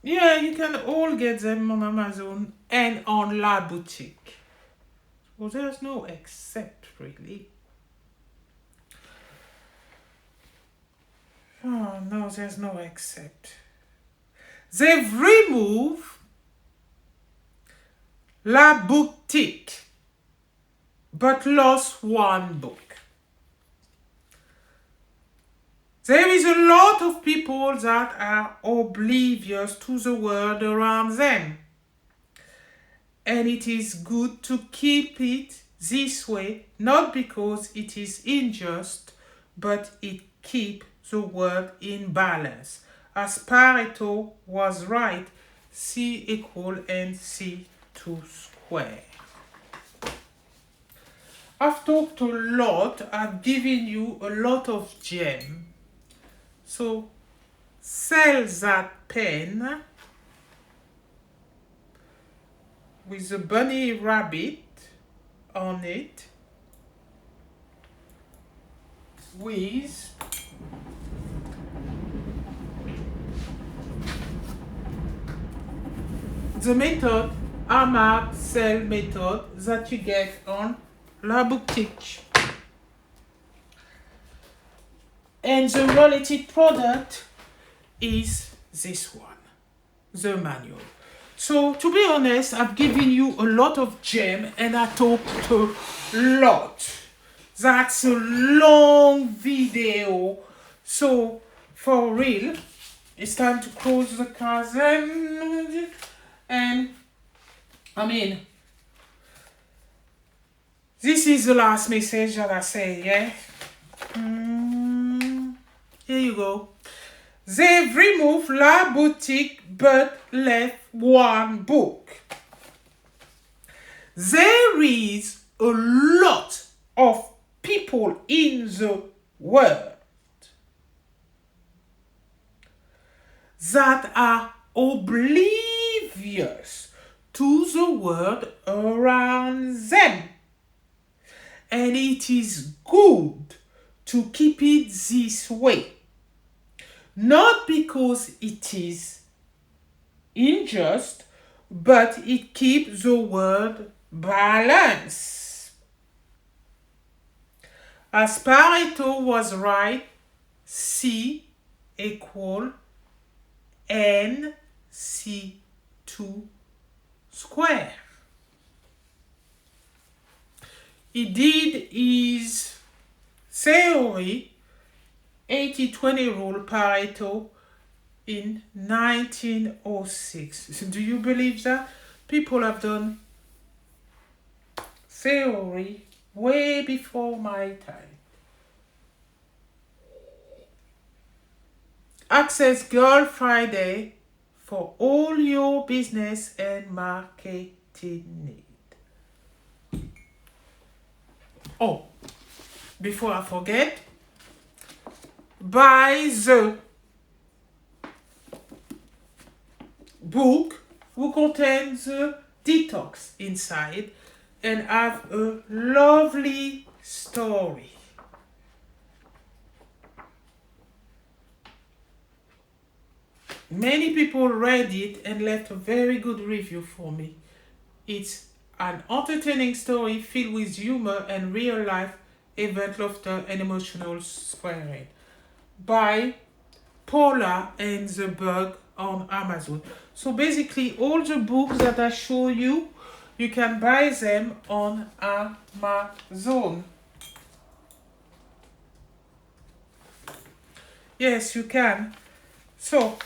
Yeah, you can all get them on Amazon and on La Boutique. Well, there's no except, really. Oh, no, there's no except. They've removed La Boutique, but lost one book. There is a lot of people that are oblivious to the world around them. And it is good to keep it this way, not because it is unjust, but it keeps the world in balance. As Pareto was right, C equal NC2 square. I've talked a lot, I've given you a lot of gem. So sell that pen with a bunny rabbit on it with the method Amable Sales Method that you get on La Boutique. And the related product is this one, the manual. So to be honest, I've given you a lot of gem and I talked a lot. That's a long video. So for real, it's time to close the curtain. And I mean, this is the last message that I say, yeah? Here you go. They've removed La Boutique but left one book. There is a lot of people in the world that are oblivious to the world around them. And it is good to keep it this way. Not because it is unjust, but it keeps the world balanced. As Pareto was right, C equal NC2 square. He did his theory 80-20 rule Pareto in 1906. Do you believe that? People have done theory way before my time. Access Girl Friday for all your business and marketing needs. Oh, before I forget, buy the book who contains the detox inside and have a lovely story. Many people read it and left a very good review for me. It's an entertaining story filled with humor and real life event, laughter and emotional swearing. By Paula and the Bug on Amazon. So basically all the books that I show you, you can buy them on Amazon. Yes, you can. So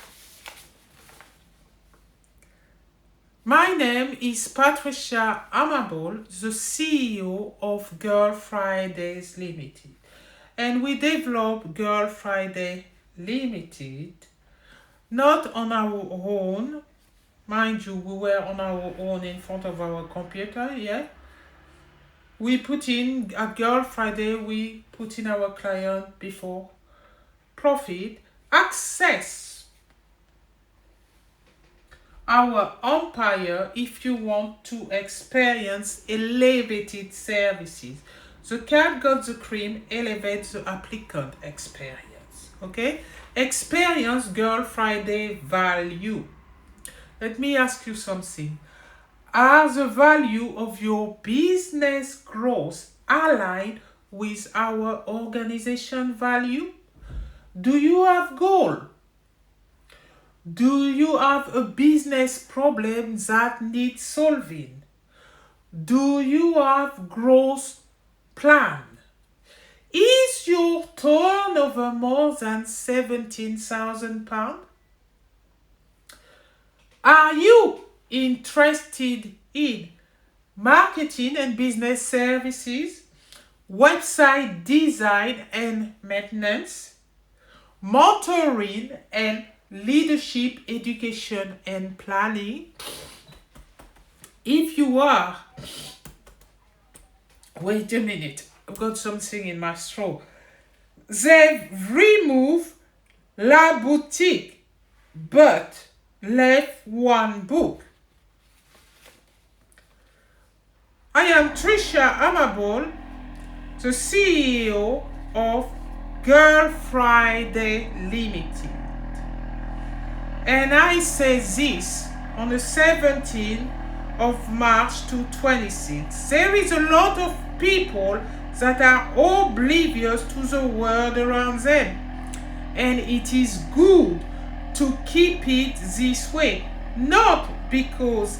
my name is Trisha Amable, the CEO of Girlfridayz Limited. And we developed Girlfriday Limited not on our own. Mind you, we were on our own in front of our computer, yeah? We put in, at Girl Friday, we put in our client before profit. access our empire if you want to experience elevated services. The cat got the cream, elevate the applicant experience. Okay? Experience Girl Friday value. Let me ask you something. Are the value of your business growth aligned with our organization value? Do you have goal? Do you have a business problem that needs solving? Do you have growth plan? Is your turnover more than £17,000? Are you interested in marketing and business services, website design and maintenance, mentoring and leadership education and planning? If you are, wait a minute, I've got something in my throat. They've removed La Boutique, but left one book. I am Trisha Amable, the CEO of Girlfridayz Limited. And I say this on the 17th of March 2026. There is a lot of people that are oblivious to the world around them. And it is good to keep it this way. Not because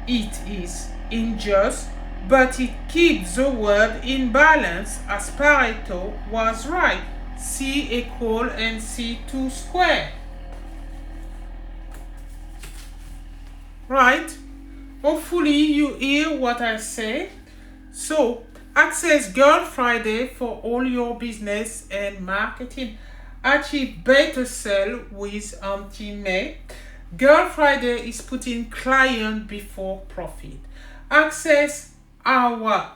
it is unjust, but it keeps the world in balance, as Pareto was right. C equal NC2 square. Right? Hopefully you hear what I say. So, access Girl Friday for all your business and marketing. Achieve better sale with Anti-May. Girl Friday is putting client before profit. Access our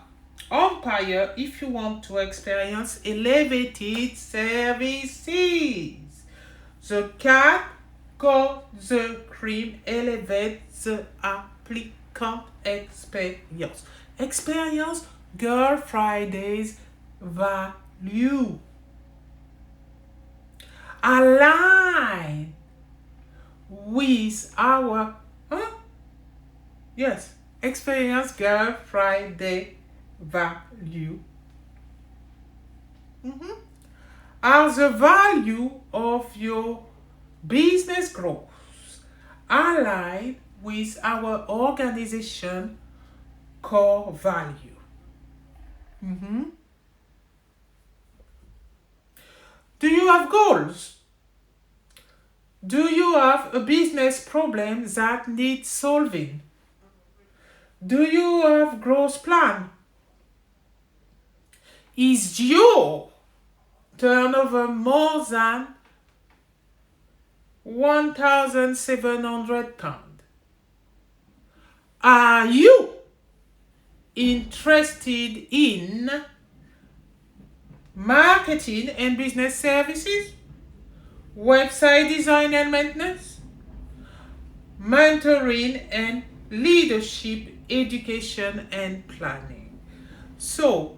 empire if you want to experience elevated services. The cat got the cream, elevate the applicant experience. Experience Girl Friday's value. Align with our experience Girl Friday value. Are the value of your business growth aligned with our organization core value? Do you have goals? Do you have a business problem that needs solving? Do you have growth plan? Is your turnover more than £1,700? Are you interested in marketing and business services, website design and maintenance, mentoring and leadership education and planning? So,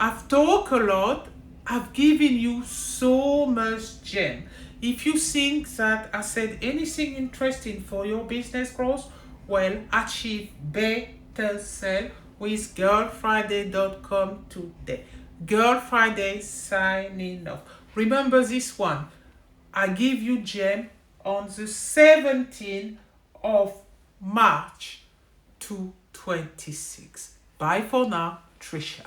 I've talked a lot. I've given you so much gem. If you think that I said anything interesting for your business growth, well, achieve better sale with girlfriday.com today. Girlfridayz signing off. Remember this one. I give you gem on the 17th of March 2026. Bye for now, Trisha.